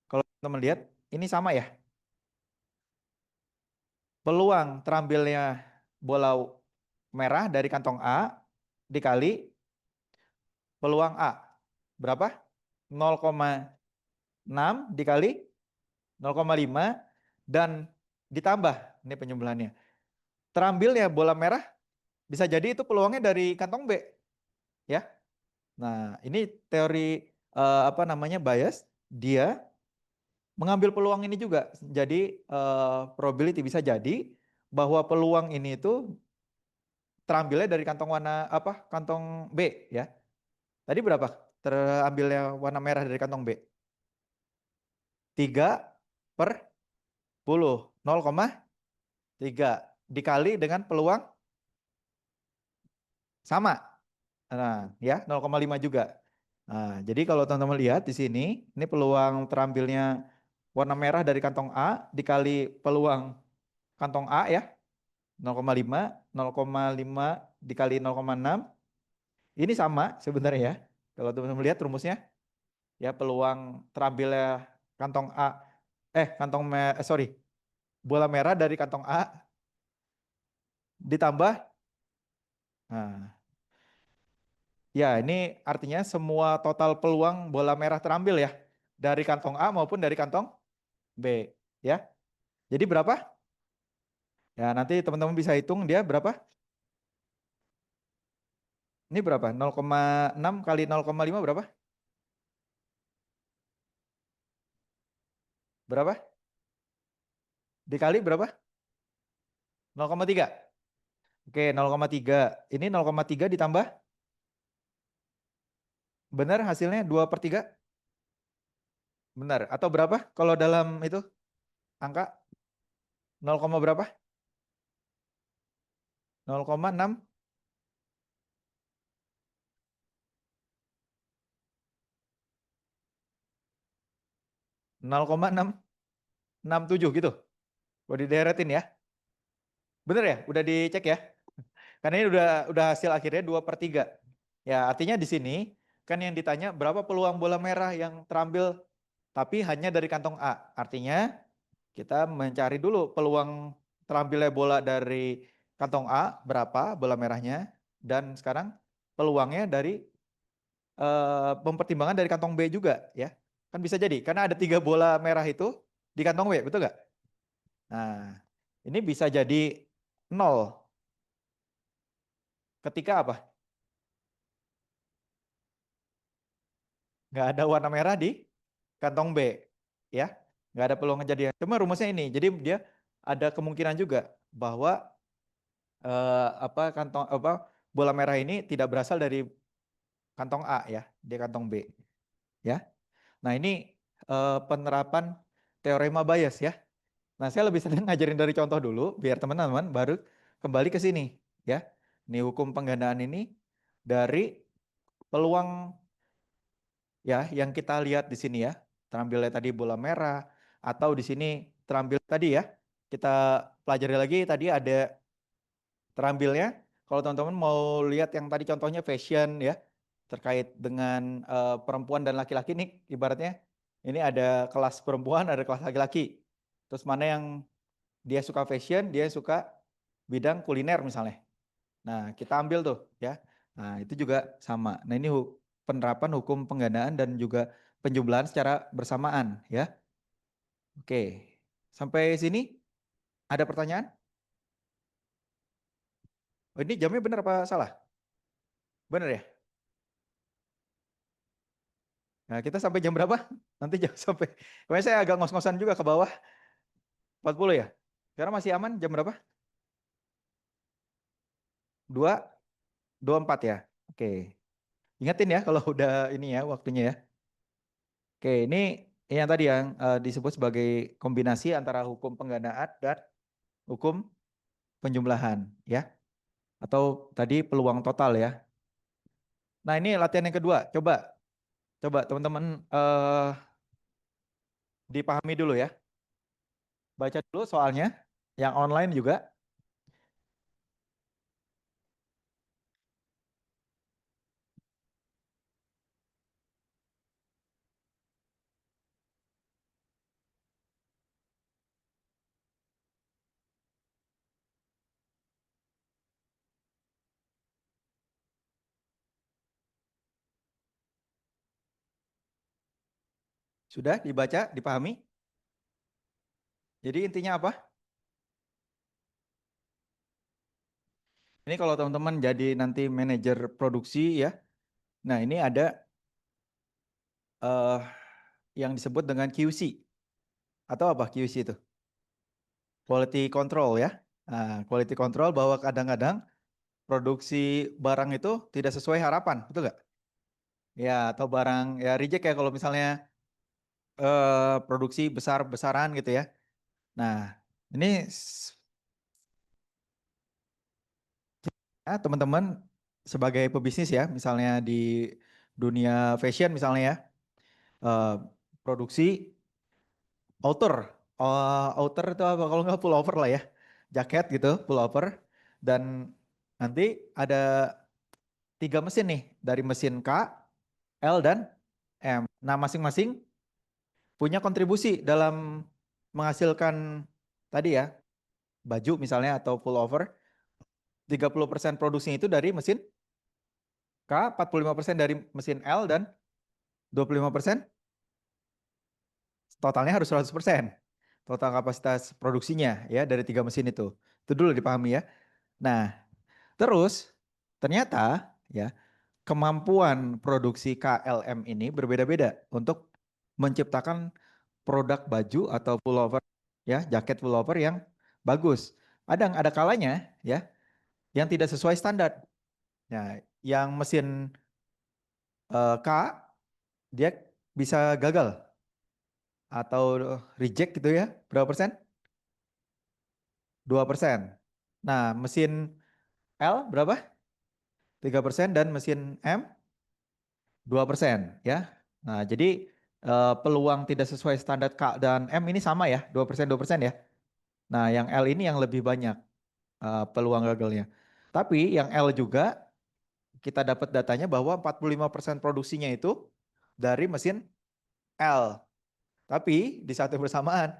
kalau teman lihat, ini sama ya. Peluang terambilnya bola merah dari kantong A dikali peluang A. Berapa? 0,6 dikali 0,5 dan ditambah, ini penjumlahannya. Terambilnya bola merah bisa jadi itu peluangnya dari kantong B, ya. Nah, ini teori apa namanya bias, dia mengambil peluang ini juga. Jadi probability bisa jadi bahwa peluang ini itu terambilnya dari kantong warna apa? Kantong B, ya. Tadi berapa? Terambilnya warna merah dari kantong B. 3/10, 0,3 dikali dengan peluang sama. Nah, ya 0,5 juga. Nah, jadi kalau teman-teman lihat di sini, ini peluang terambilnya warna merah dari kantong A dikali peluang kantong A ya, 0,5, 0,5 dikali 0,6. Ini sama sebenarnya ya. Kalau teman-teman lihat rumusnya, ya peluang terambilnya kantong A, sorry, bola merah dari kantong A ditambah, nah, ya, ini artinya semua total peluang bola merah terambil ya, dari kantong A maupun dari kantong B, ya. Jadi berapa? Ya, nanti teman-teman bisa hitung dia berapa? Ini berapa? 0,6 kali 0,5 berapa? Berapa? Dikali berapa? 0,3. Oke, 0,3. Ini 0,3 ditambah, benar hasilnya 2/3? Benar. Atau berapa kalau dalam itu angka? 0, berapa? 0,6? 0,667 gitu. Udah dideretin ya. Bener ya? Udah dicek ya? Karena ini udah hasil akhirnya 2/3. Ya, artinya di sini kan yang ditanya berapa peluang bola merah yang terambil tapi hanya dari kantong A. Artinya kita mencari dulu peluang terambilnya bola dari kantong A berapa bola merahnya, dan sekarang peluangnya dari mempertimbangkan dari kantong B juga ya. Kan bisa jadi karena ada 3 bola merah itu di kantong B, betul nggak? Nah, ini bisa jadi 0 ketika apa? Nggak ada warna merah di kantong B, ya, nggak ada peluang kejadian. Cuma rumusnya ini, jadi dia ada kemungkinan juga bahwa kantong bola merah ini tidak berasal dari kantong A ya, di kantong B, ya. Nah ini penerapan teorema bias ya. Nah saya lebih senang ngajarin dari contoh dulu, biar teman-teman baru kembali ke sini, ya. Ini hukum penggandaan ini dari peluang ya yang kita lihat di sini ya, terambilnya tadi bola merah, atau di sini terambil tadi ya, kita pelajari lagi tadi ada terambilnya. Kalau teman-teman mau lihat yang tadi contohnya fashion ya, terkait dengan perempuan dan laki-laki nih, ibaratnya ini ada kelas perempuan, ada kelas laki-laki. Terus mana yang dia suka fashion, dia suka bidang kuliner misalnya. Nah, kita ambil tuh ya. Nah, itu juga sama. Nah, ini penerapan hukum penggandaan dan juga penjumlahan secara bersamaan ya. Oke. Sampai sini ada pertanyaan? Oh, ini jamnya benar apa salah? Benar ya? Nah, kita sampai jam berapa? Nanti jam sampai. Kemarin saya agak ngos-ngosan juga ke bawah. 40 ya? Sekarang masih aman jam berapa? 2:24 ya? Oke. Ingatin ya kalau udah ini ya waktunya ya. Oke, ini yang tadi yang disebut sebagai kombinasi antara hukum penggandaan dan hukum penjumlahan ya. Atau tadi peluang total ya. Nah, ini latihan yang kedua. Coba coba teman-teman dipahami dulu ya. Baca dulu soalnya, yang online juga. Sudah dibaca, dipahami? Jadi intinya apa? Ini kalau teman-teman jadi nanti manajer produksi ya. Nah, ini ada eh, yang disebut dengan QC. Atau apa QC itu? Quality control ya. Nah, quality control bahwa kadang-kadang produksi barang itu tidak sesuai harapan, betul nggak? Ya, atau barang ya reject ya kalau misalnya produksi besar-besaran gitu ya. Nah, ini teman-teman sebagai pebisnis ya, misalnya di dunia fashion misalnya ya, eh, produksi outer, outer itu apa kalau nggak pullover lah ya, jaket gitu, pullover, dan nanti ada 3 mesin nih dari mesin K, L dan M. Nah masing-masing punya kontribusi dalam menghasilkan tadi ya baju misalnya atau pullover. 30% produksinya itu dari mesin K, 45% dari mesin L dan 25% totalnya harus 100%. Total kapasitas produksinya ya dari 3 mesin itu. Itu dulu dipahami ya. Nah, terus ternyata ya kemampuan produksi KLM ini berbeda-beda untuk menciptakan produk baju atau pullover ya, jaket pullover yang bagus. Ada kalanya ya yang tidak sesuai standar. Nah, yang mesin K dia bisa gagal atau reject gitu ya. Berapa persen? 2%. Nah, mesin L berapa? 3% dan mesin M 2% ya. Nah, jadi peluang tidak sesuai standar K dan M ini sama ya, 2% 2% ya. Nah, yang L ini yang lebih banyak peluang gagalnya. Tapi yang L juga kita dapat datanya bahwa 45% produksinya itu dari mesin L. Tapi di saat yang bersamaan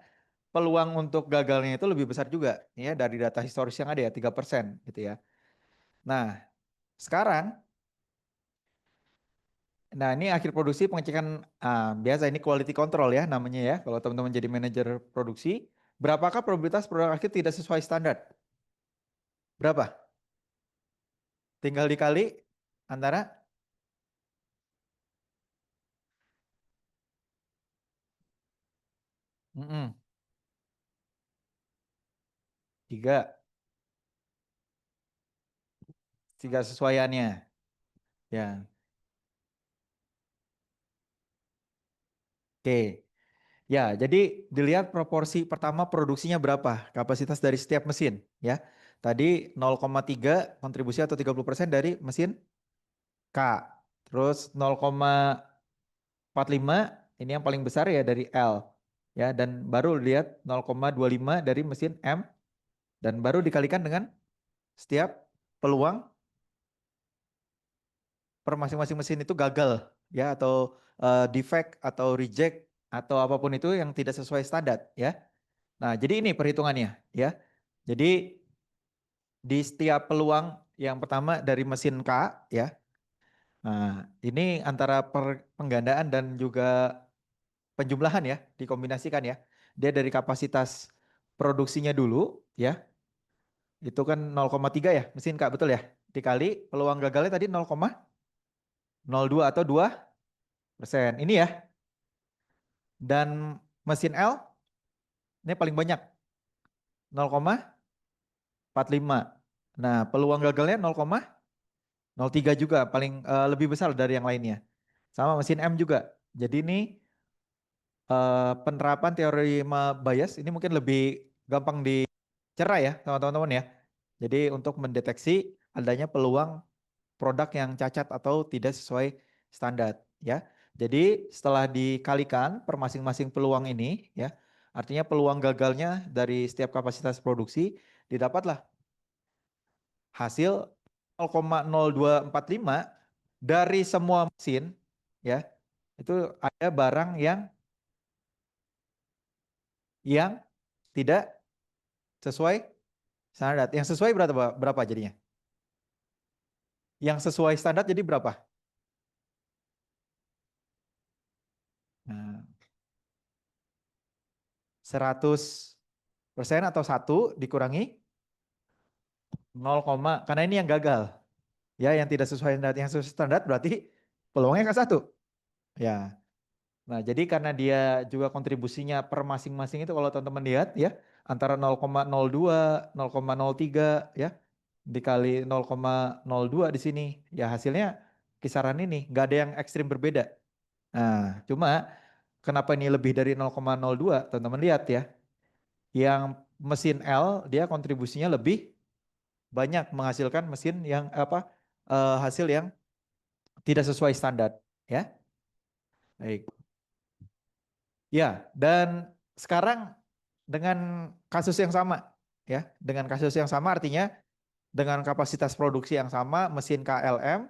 peluang untuk gagalnya itu lebih besar juga ya dari data historis yang ada ya 3% gitu ya. Nah, sekarang nah ini akhir produksi pengecekan biasa ini quality control ya namanya ya kalau teman-teman jadi manajer produksi, berapakah probabilitas produk akhir tidak sesuai standar? Berapa? Tinggal dikali antara mm-mm, tiga, tiga sesuaiannya ya. Oke. Ya, jadi dilihat proporsi pertama produksinya berapa, kapasitas dari setiap mesin ya. Tadi 0,3 kontribusi atau 30% dari mesin K. Terus 0,45 ini yang paling besar ya dari L. Ya, dan baru lihat 0,25 dari mesin M dan baru dikalikan dengan setiap peluang per masing-masing mesin itu gagal ya atau defect atau reject atau apapun itu yang tidak sesuai standar ya. Nah, jadi ini perhitungannya ya. Jadi di setiap peluang yang pertama dari mesin K ya. Nah, ini antara penggandaan dan juga penjumlahan ya, dikombinasikan ya. Dia dari kapasitas produksinya dulu ya. Itu kan 0,3 ya, mesin K betul ya. Dikali peluang gagalnya tadi 0,02 atau 2%. Ini ya. Dan mesin L ini paling banyak 0,45. Nah, peluang gagalnya 0,03 juga, paling lebih besar dari yang lainnya. Sama mesin M juga. Jadi ini penerapan teori bias ini mungkin lebih gampang dicerna ya sama teman-teman ya. Jadi untuk mendeteksi adanya peluang produk yang cacat atau tidak sesuai standar ya. Jadi setelah dikalikan per masing-masing peluang ini ya, Artinya peluang gagalnya dari setiap kapasitas produksi didapatlah hasil 0,0245 dari semua mesin, ya. Itu ada barang yang tidak sesuai standar. Yang sesuai berapa jadinya? Yang sesuai standar jadi berapa? Nah, 100% atau 1 dikurangi 0, karena ini yang gagal. Ya, yang tidak sesuai standar. Yang sesuai standar berarti peluangnya kan 1. Ya. Nah, jadi karena dia juga kontribusinya per masing-masing itu kalau teman-teman lihat ya, antara 0,02, 0,03 ya, dikali 0,02 di sini. Ya hasilnya kisaran ini, nggak ada yang ekstrim berbeda. Nah, cuma kenapa ini lebih dari 0,02? Teman-teman lihat ya. Yang mesin L dia kontribusinya lebih banyak menghasilkan mesin yang hasil yang tidak sesuai standar, ya. Baik. Ya, dan sekarang dengan kasus yang sama, ya, dengan kasus yang sama artinya dengan kapasitas produksi yang sama, mesin KLM,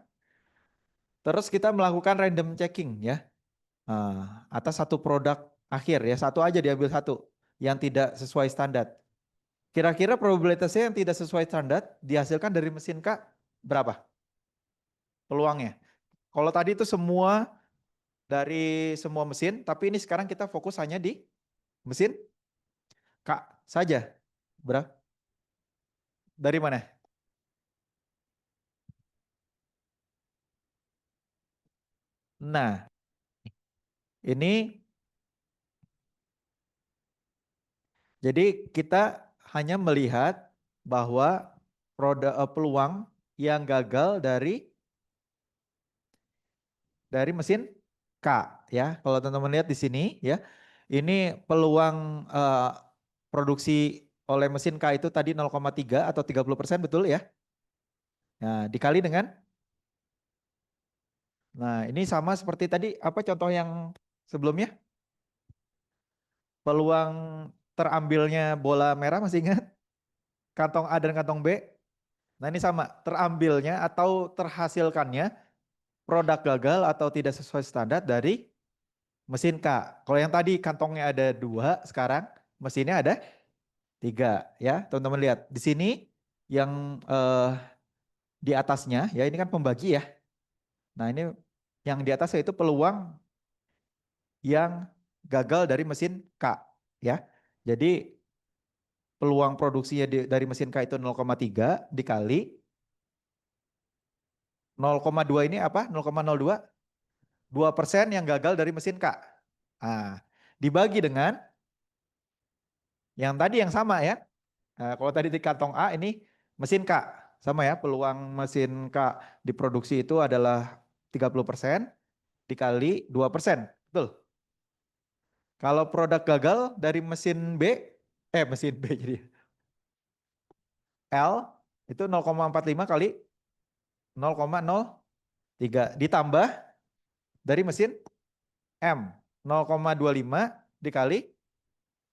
terus kita melakukan random checking, ya, atas satu produk akhir, ya, satu aja diambil satu yang tidak sesuai standar. Kira-kira probabilitasnya yang tidak sesuai standar dihasilkan dari mesin K berapa peluangnya? Kalau tadi itu semua dari semua mesin, tapi ini sekarang kita fokus hanya di mesin K saja. Berapa? Dari mana? Nah, ini jadi kita hanya melihat bahwa peluang yang gagal dari mesin K, ya. Kalau teman-teman lihat di sini ya, ini peluang produksi oleh mesin K itu tadi 0,3 atau 30%, betul ya? Nah, dikali dengan, nah ini sama seperti tadi apa contoh yang sebelumnya? Peluang terambilnya bola merah masih ingat? Kantong A dan kantong B. Nah ini sama, terambilnya atau terhasilkannya produk gagal atau tidak sesuai standar dari mesin K. Kalau yang tadi kantongnya ada 2, sekarang mesinnya ada 3, ya. Teman-teman lihat di sini yang di atasnya, ya ini kan pembagi ya. Nah ini yang di atas yaitu peluang yang gagal dari mesin K, ya. Jadi peluang produksinya dari mesin K itu 0,3 dikali 0,2 ini apa? 0,02, 2% yang gagal dari mesin K. Nah, dibagi dengan yang tadi yang sama ya. Nah, kalau tadi di kantong A ini mesin K. Sama ya, peluang mesin K diproduksi itu adalah 30% dikali 2%. Betul. Kalau produk gagal dari mesin B, mesin B jadi L itu 0,45 kali 0,03 ditambah dari mesin M 0,25 dikali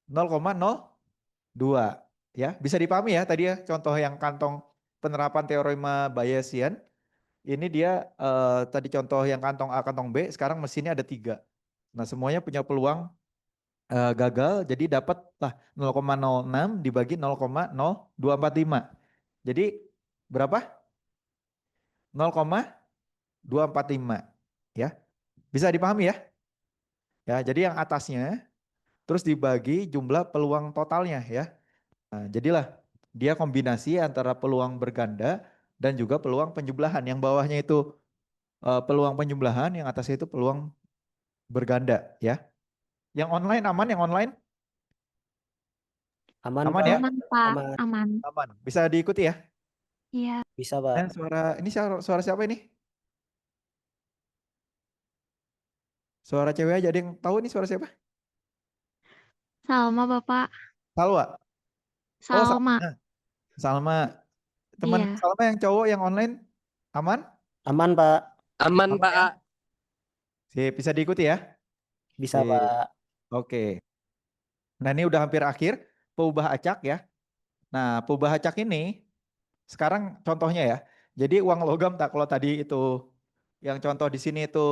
0,02, ya. Bisa dipahami ya tadi ya contoh yang kantong penerapan teorema Bayesian. Ini dia tadi contoh yang kantong A kantong B, sekarang mesinnya ada 3. Nah, semuanya punya peluang gagal, jadi dapatlah 0,06 dibagi 0,0245. Jadi berapa? 0,245, ya. Bisa dipahami ya? Ya, jadi yang atasnya terus dibagi jumlah peluang totalnya ya. Nah, jadilah dia kombinasi antara peluang berganda dan juga peluang penjumlahan. Yang bawahnya itu peluang penjumlahan, yang atasnya itu peluang berganda ya. Yang online aman, yang online Aman, aman Pak. ya? Aman, Pak. Aman. Aman. Aman. Bisa diikuti ya? Iya. Bisa, Pak. Dan suara siapa ini? Suara cewek aja, ada yang tahu ini suara siapa? Salma, Bapak. Salwa. Oh, Salma. Salma. Teman Iya. Salma yang cowok yang online aman? Aman, Pak. Aman, Aman Pak. ya? Sip, bisa diikuti ya? Bisa, Sip. Pak. Oke. Nah, ini udah hampir akhir peubah acak ya. Nah, peubah acak ini sekarang contohnya ya. Jadi uang logam tak, kalau tadi itu yang contoh di sini itu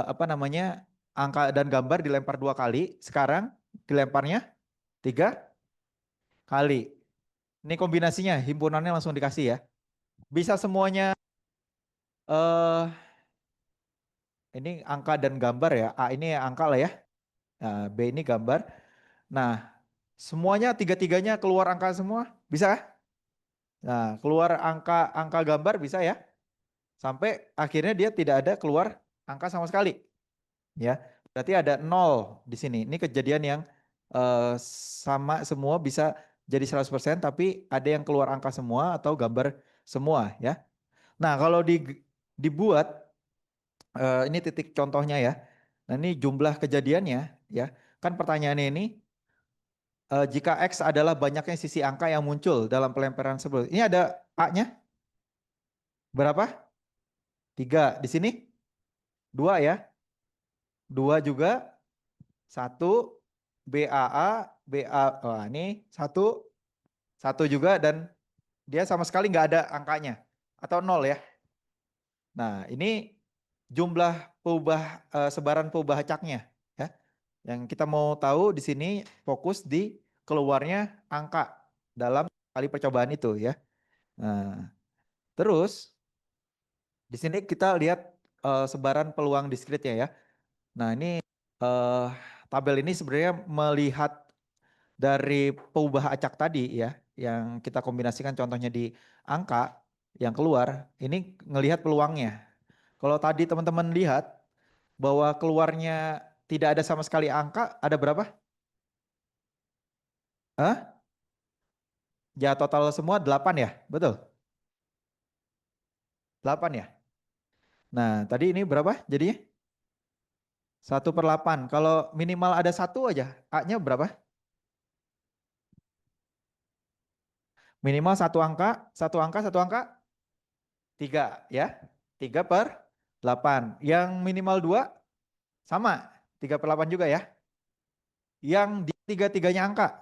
apa namanya, angka dan gambar dilempar 2 kali, sekarang dilemparnya 3 kali. Ini kombinasinya, himpunannya langsung dikasih ya. Bisa semuanya, eh ini angka dan gambar ya. A ini angka lah ya. Nah, B ini gambar. Nah, semuanya tiga-tiganya keluar angka semua, bisa kah? Nah, keluar angka gambar bisa ya. Sampai akhirnya dia tidak ada keluar angka sama sekali. Ya, berarti ada nol di sini. Ini kejadian yang eh, sama semua bisa jadi 100%, tapi ada yang keluar angka semua atau gambar semua ya. Nah, kalau dibuat ini titik contohnya ya. Nah, ini jumlah kejadiannya ya. Kan pertanyaannya ini, jika X adalah banyaknya sisi angka yang muncul dalam pelemparan sebelum. Ini ada A-nya berapa? 3. Di sini 2 ya. 2 juga. 1 BAA, BA, wah ini 1 juga, dan dia sama sekali nggak ada angkanya atau nol ya. Nah, ini jumlah sebaran peubah acaknya ya. Yang kita mau tahu di sini fokus di keluarnya angka dalam kali percobaan itu ya. Nah, terus di sini kita lihat sebaran peluang diskritnya ya. Nah, ini eh, tabel ini sebenarnya melihat dari peubah acak tadi ya, yang kita kombinasikan contohnya di angka yang keluar, ini ngelihat peluangnya. Kalau tadi teman-teman lihat bahwa keluarnya tidak ada sama sekali angka, ada berapa? Hah? Ya total semua 8 ya, betul? 8 ya. Nah, tadi ini berapa jadinya? 1/8. Kalau minimal ada satu aja, A-nya berapa? Minimal satu angka, satu angka, 3 ya. 3/8. Yang minimal 2 sama, 3/8 juga ya. Yang di tiga-tiganya angka,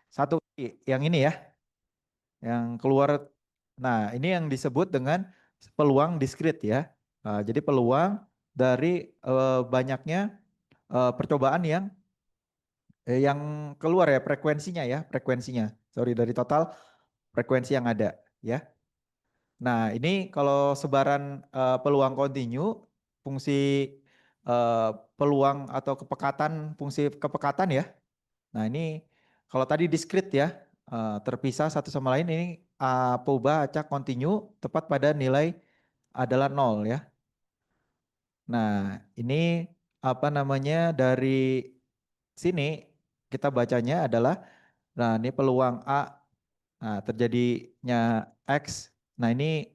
satu yang ini ya, yang keluar. Nah, ini yang disebut dengan peluang diskrit ya. Jadi peluang dari banyaknya percobaan yang keluar ya, frekuensinya ya, frekuensinya. Sorry, dari total frekuensi yang ada ya. Nah, ini kalau sebaran peluang kontinu, fungsi eh, peluang atau kepekatan, fungsi kepekatan ya. Nah, ini kalau tadi diskrit ya, terpisah satu sama lain, ini peubah acak kontinu tepat pada nilai adalah nol ya. Nah, ini apa namanya, dari sini kita bacanya adalah, nah ini peluang A, nah terjadinya X, nah ini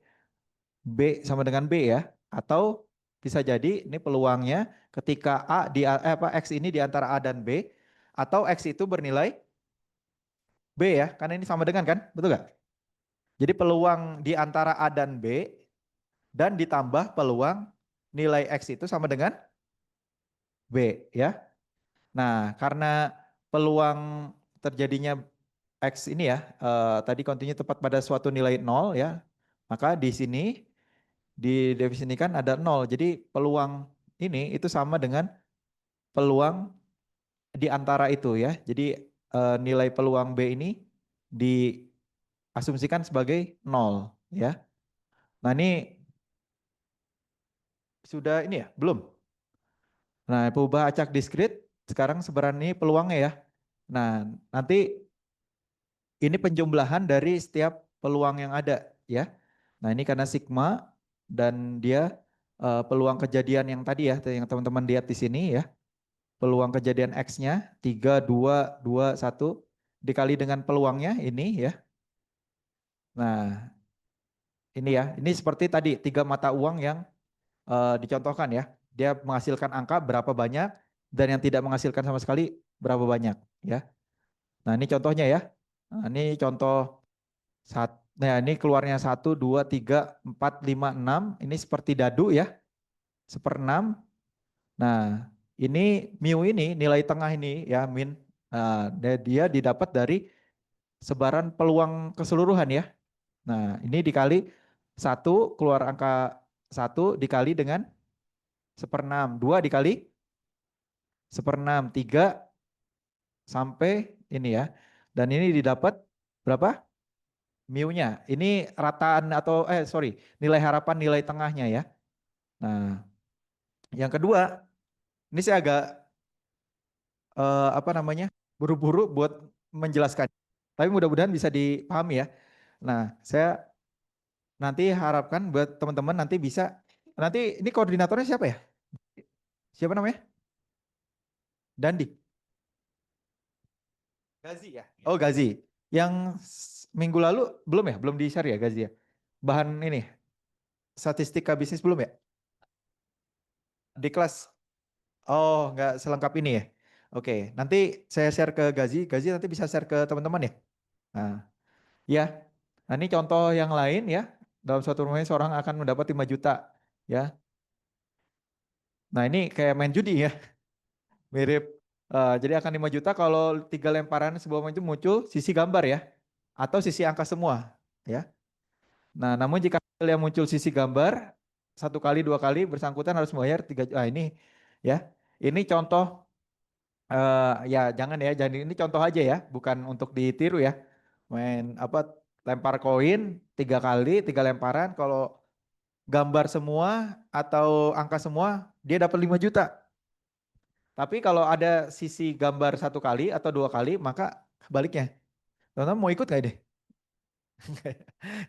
B sama dengan B ya, atau bisa jadi ini peluangnya ketika X ini di antara A dan B, atau X itu bernilai B ya, karena ini sama dengan kan, betul gak? Jadi peluang di antara A dan B dan ditambah peluang nilai X itu sama dengan B ya. Nah, karena peluang terjadinya X ini ya, tadi kontinu tepat pada suatu nilai nol ya, maka di sini didefinisikan ada nol. Jadi peluang ini itu sama dengan peluang di antara itu ya. Jadi nilai peluang B ini diasumsikan sebagai nol ya. Nah, ini sudah ini ya, belum? Nah, peubah acak diskrit sekarang sebenarnya ini peluangnya ya. Nah, nanti ini penjumlahan dari setiap peluang yang ada ya. Nah, ini karena sigma dan dia peluang kejadian yang tadi ya, yang teman-teman lihat di sini ya. Peluang kejadian X-nya 3, 2, 2, 1 dikali dengan peluangnya ini ya. Nah, ini ya, ini seperti tadi 3 mata uang yang dicontohkan ya. Dia menghasilkan angka berapa banyak dan yang tidak menghasilkan sama sekali berapa banyak ya. Nah, ini contohnya ya. Nah, ini contoh nah, ini keluarnya 1, 2, 3, 4, 5, 6. Ini seperti dadu ya. 1/6. Nah, Ini mu ini nilai tengah ini ya min, dia didapat dari sebaran peluang keseluruhan ya. Nah ini dikali satu keluar angka satu dikali dengan seperenam, dua dikali seperenam, tiga sampai ini ya. Dan ini didapat berapa? Mu-nya. Ini rataan atau sorry, nilai harapan nilai tengahnya ya. Nah, yang kedua, ini saya agak apa namanya? Buru-buru buat menjelaskan. Tapi mudah-mudahan bisa dipahami ya. Nah, saya nanti harapkan buat teman-teman nanti bisa, nanti ini koordinatornya siapa ya? Siapa namanya? Dandi. Gazi ya? Oh Gazi. Yang minggu lalu belum ya? Belum di-share ya Gazi ya? Bahan ini, statistika bisnis belum ya? Di kelas. Oh, nggak selengkap ini ya? Oke, nanti saya share ke Gazi. Gazi nanti bisa share ke teman-teman ya? Nah, ya. Nah, ini contoh yang lain ya. Dalam suatu rumah ini seorang akan mendapat 5 juta. Ya. Nah, ini kayak main judi ya. Mirip. Jadi akan 5 juta kalau 3 lemparan sebuah main itu muncul sisi gambar ya. Atau sisi angka semua. Ya. Nah, namun jika yang muncul sisi gambar, satu kali, dua kali bersangkutan harus membayar 3 juta. Ini ya. Ini contoh. Ya jangan ya, jadi ini contoh aja ya, bukan untuk ditiru ya. Main apa, lempar koin 3 kali, 3 lemparan, kalau gambar semua atau angka semua dia dapat 5 juta. Tapi kalau ada sisi gambar satu kali atau dua kali maka baliknya. Teman-teman mau ikut nggak deh?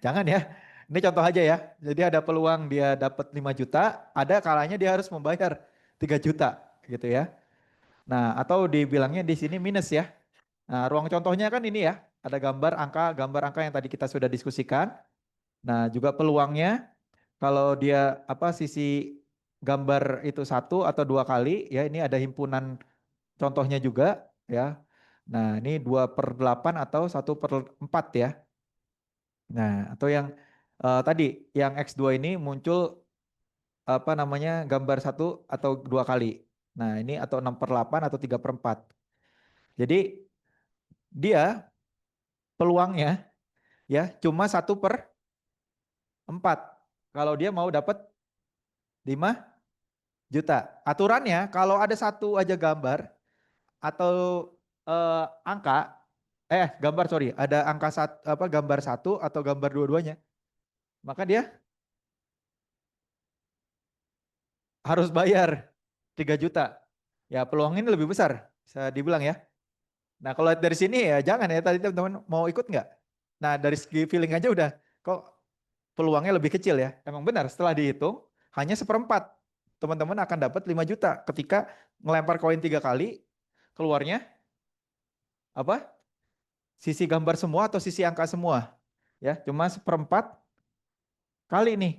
Jangan ya. Ini contoh aja ya. Jadi ada peluang dia dapat 5 juta, ada kalanya dia harus membayar 3 juta gitu ya. Nah, atau dibilangnya di sini minus ya. Nah, ruang contohnya kan ini ya, ada gambar angka yang tadi kita sudah diskusikan. Nah, juga peluangnya kalau dia apa sisi gambar itu satu atau dua kali ya, ini ada himpunan contohnya juga ya. Nah, ini 2/8 atau 1/4 ya. Nah, atau yang tadi yang X2 ini muncul apa namanya gambar satu atau dua kali. Nah, ini atau 6/8 atau 3/4. Jadi dia peluangnya ya cuma 1/4 kalau dia mau dapat 5 juta. Aturannya kalau ada satu aja gambar atau angka, gambar sorry, ada angka apa gambar satu atau gambar dua-duanya, maka dia harus bayar 3 juta. Ya peluang ini lebih besar, bisa dibilang ya. Nah kalau dari sini ya jangan ya, tadi teman-teman mau ikut nggak? Nah dari segi feeling aja udah kok peluangnya lebih kecil ya. Emang benar setelah dihitung hanya seperempat. Teman-teman akan dapat 5 juta ketika ngelempar koin 3 kali, keluarnya apa? Sisi gambar semua atau sisi angka semua. Ya, cuma seperempat kali nih.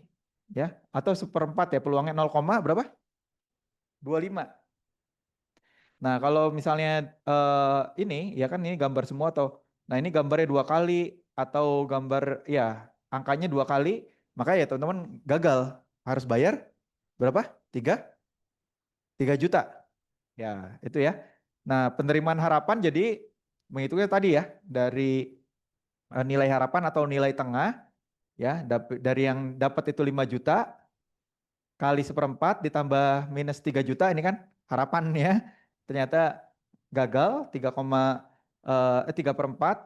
Ya, atau seperempat ya peluangnya 0, berapa? 25. Nah, kalau misalnya ini ya kan ini gambar semua atau nah ini gambarnya 2 kali atau gambar ya angkanya 2 kali, maka ya teman-teman gagal harus bayar berapa? 3 juta. Ya, itu ya. Nah, penerimaan harapan jadi menghitungnya tadi ya dari nilai harapan atau nilai tengah ya dari yang dapat itu 5 juta kali seperempat ditambah minus 3 juta ini kan harapan ya. Ternyata gagal 3/4.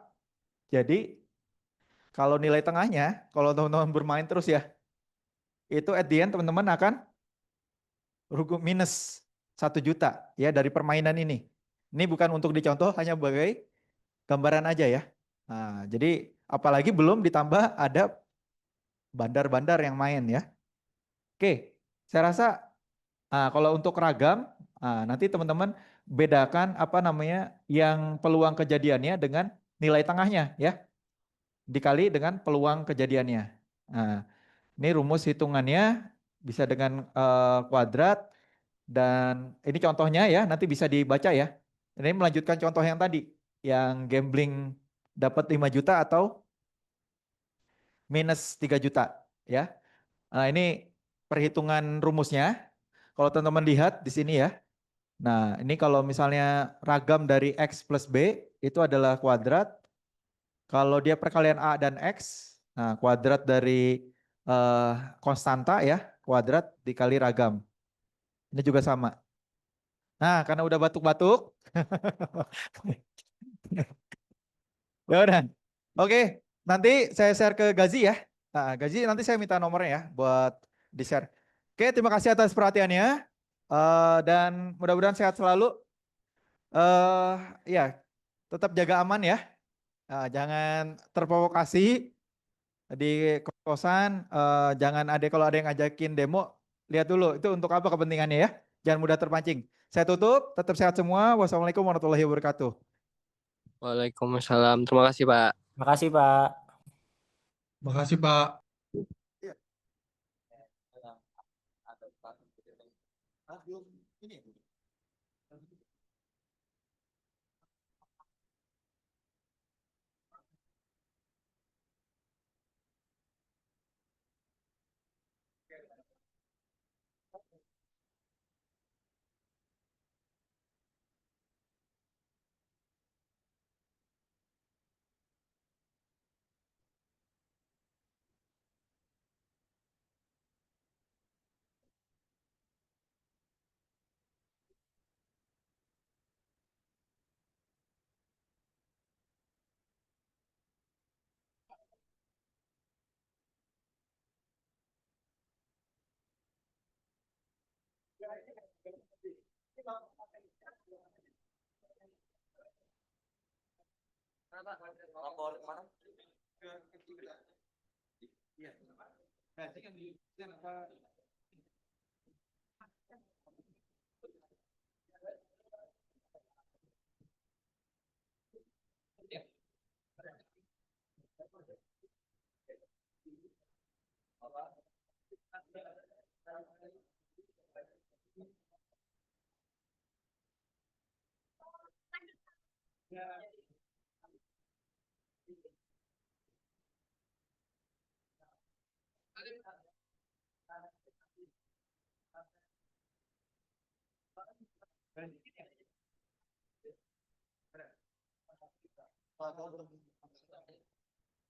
Jadi kalau nilai tengahnya kalau teman-teman bermain terus ya itu at the end teman-teman akan rugi minus 1 juta ya dari permainan ini. Ini bukan untuk dicontoh, hanya sebagai gambaran aja ya. Nah, jadi apalagi belum ditambah ada bandar-bandar yang main ya. Oke, saya rasa kalau untuk ragam, nanti teman-teman bedakan apa namanya yang peluang kejadiannya dengan nilai tengahnya ya, dikali dengan peluang kejadiannya. Nah, ini rumus hitungannya bisa dengan kuadrat dan ini contohnya ya, nanti bisa dibaca ya. Ini melanjutkan contoh yang tadi, yang gambling dapat 5 juta atau minus 3 juta ya. Nah, ini perhitungan rumusnya. Kalau teman-teman lihat di sini ya. Nah, ini kalau misalnya ragam dari X plus B itu adalah kuadrat. Kalau dia perkalian A dan X, nah kuadrat dari eh, konstanta ya, kuadrat dikali ragam. Ini juga sama. Nah, karena udah batuk-batuk, ya udah. Oke, nanti saya share ke Gazi ya. Nah, Gazi nanti saya minta nomornya ya buat di-share. Oke, terima kasih atas perhatiannya. Dan mudah-mudahan sehat selalu. Ya, tetap jaga aman ya. Jangan terprovokasi di kosan. Jangan ada kalau ada yang ngajakin demo, lihat dulu itu untuk apa kepentingannya ya. Jangan mudah terpancing. Saya tutup, tetap sehat semua. Wassalamualaikum warahmatullahi wabarakatuh. Waalaikumsalam. Terima kasih, Pak. Makasih, Pak. Makasih, Pak. Iya. Belum ini. Lapor kemana? Iya. Nah, ini yang di apa?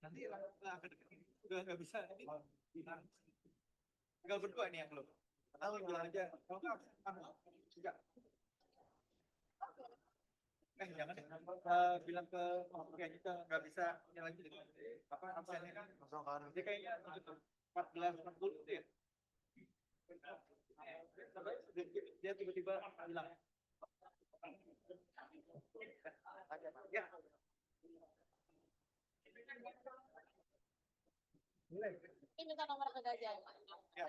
Nanti udah nggak bisa nanti tinggal berdua nih yang belum. Atau bilang aja, kalau nggak, enggak. Jangan deh. Bilang ke kayaknya kita nggak bisa lagi apa absennya kan dia kayaknya 14.60 itu ya. Dia tiba-tiba bilang ya. Ini minta nomor ke Gajah. Ya.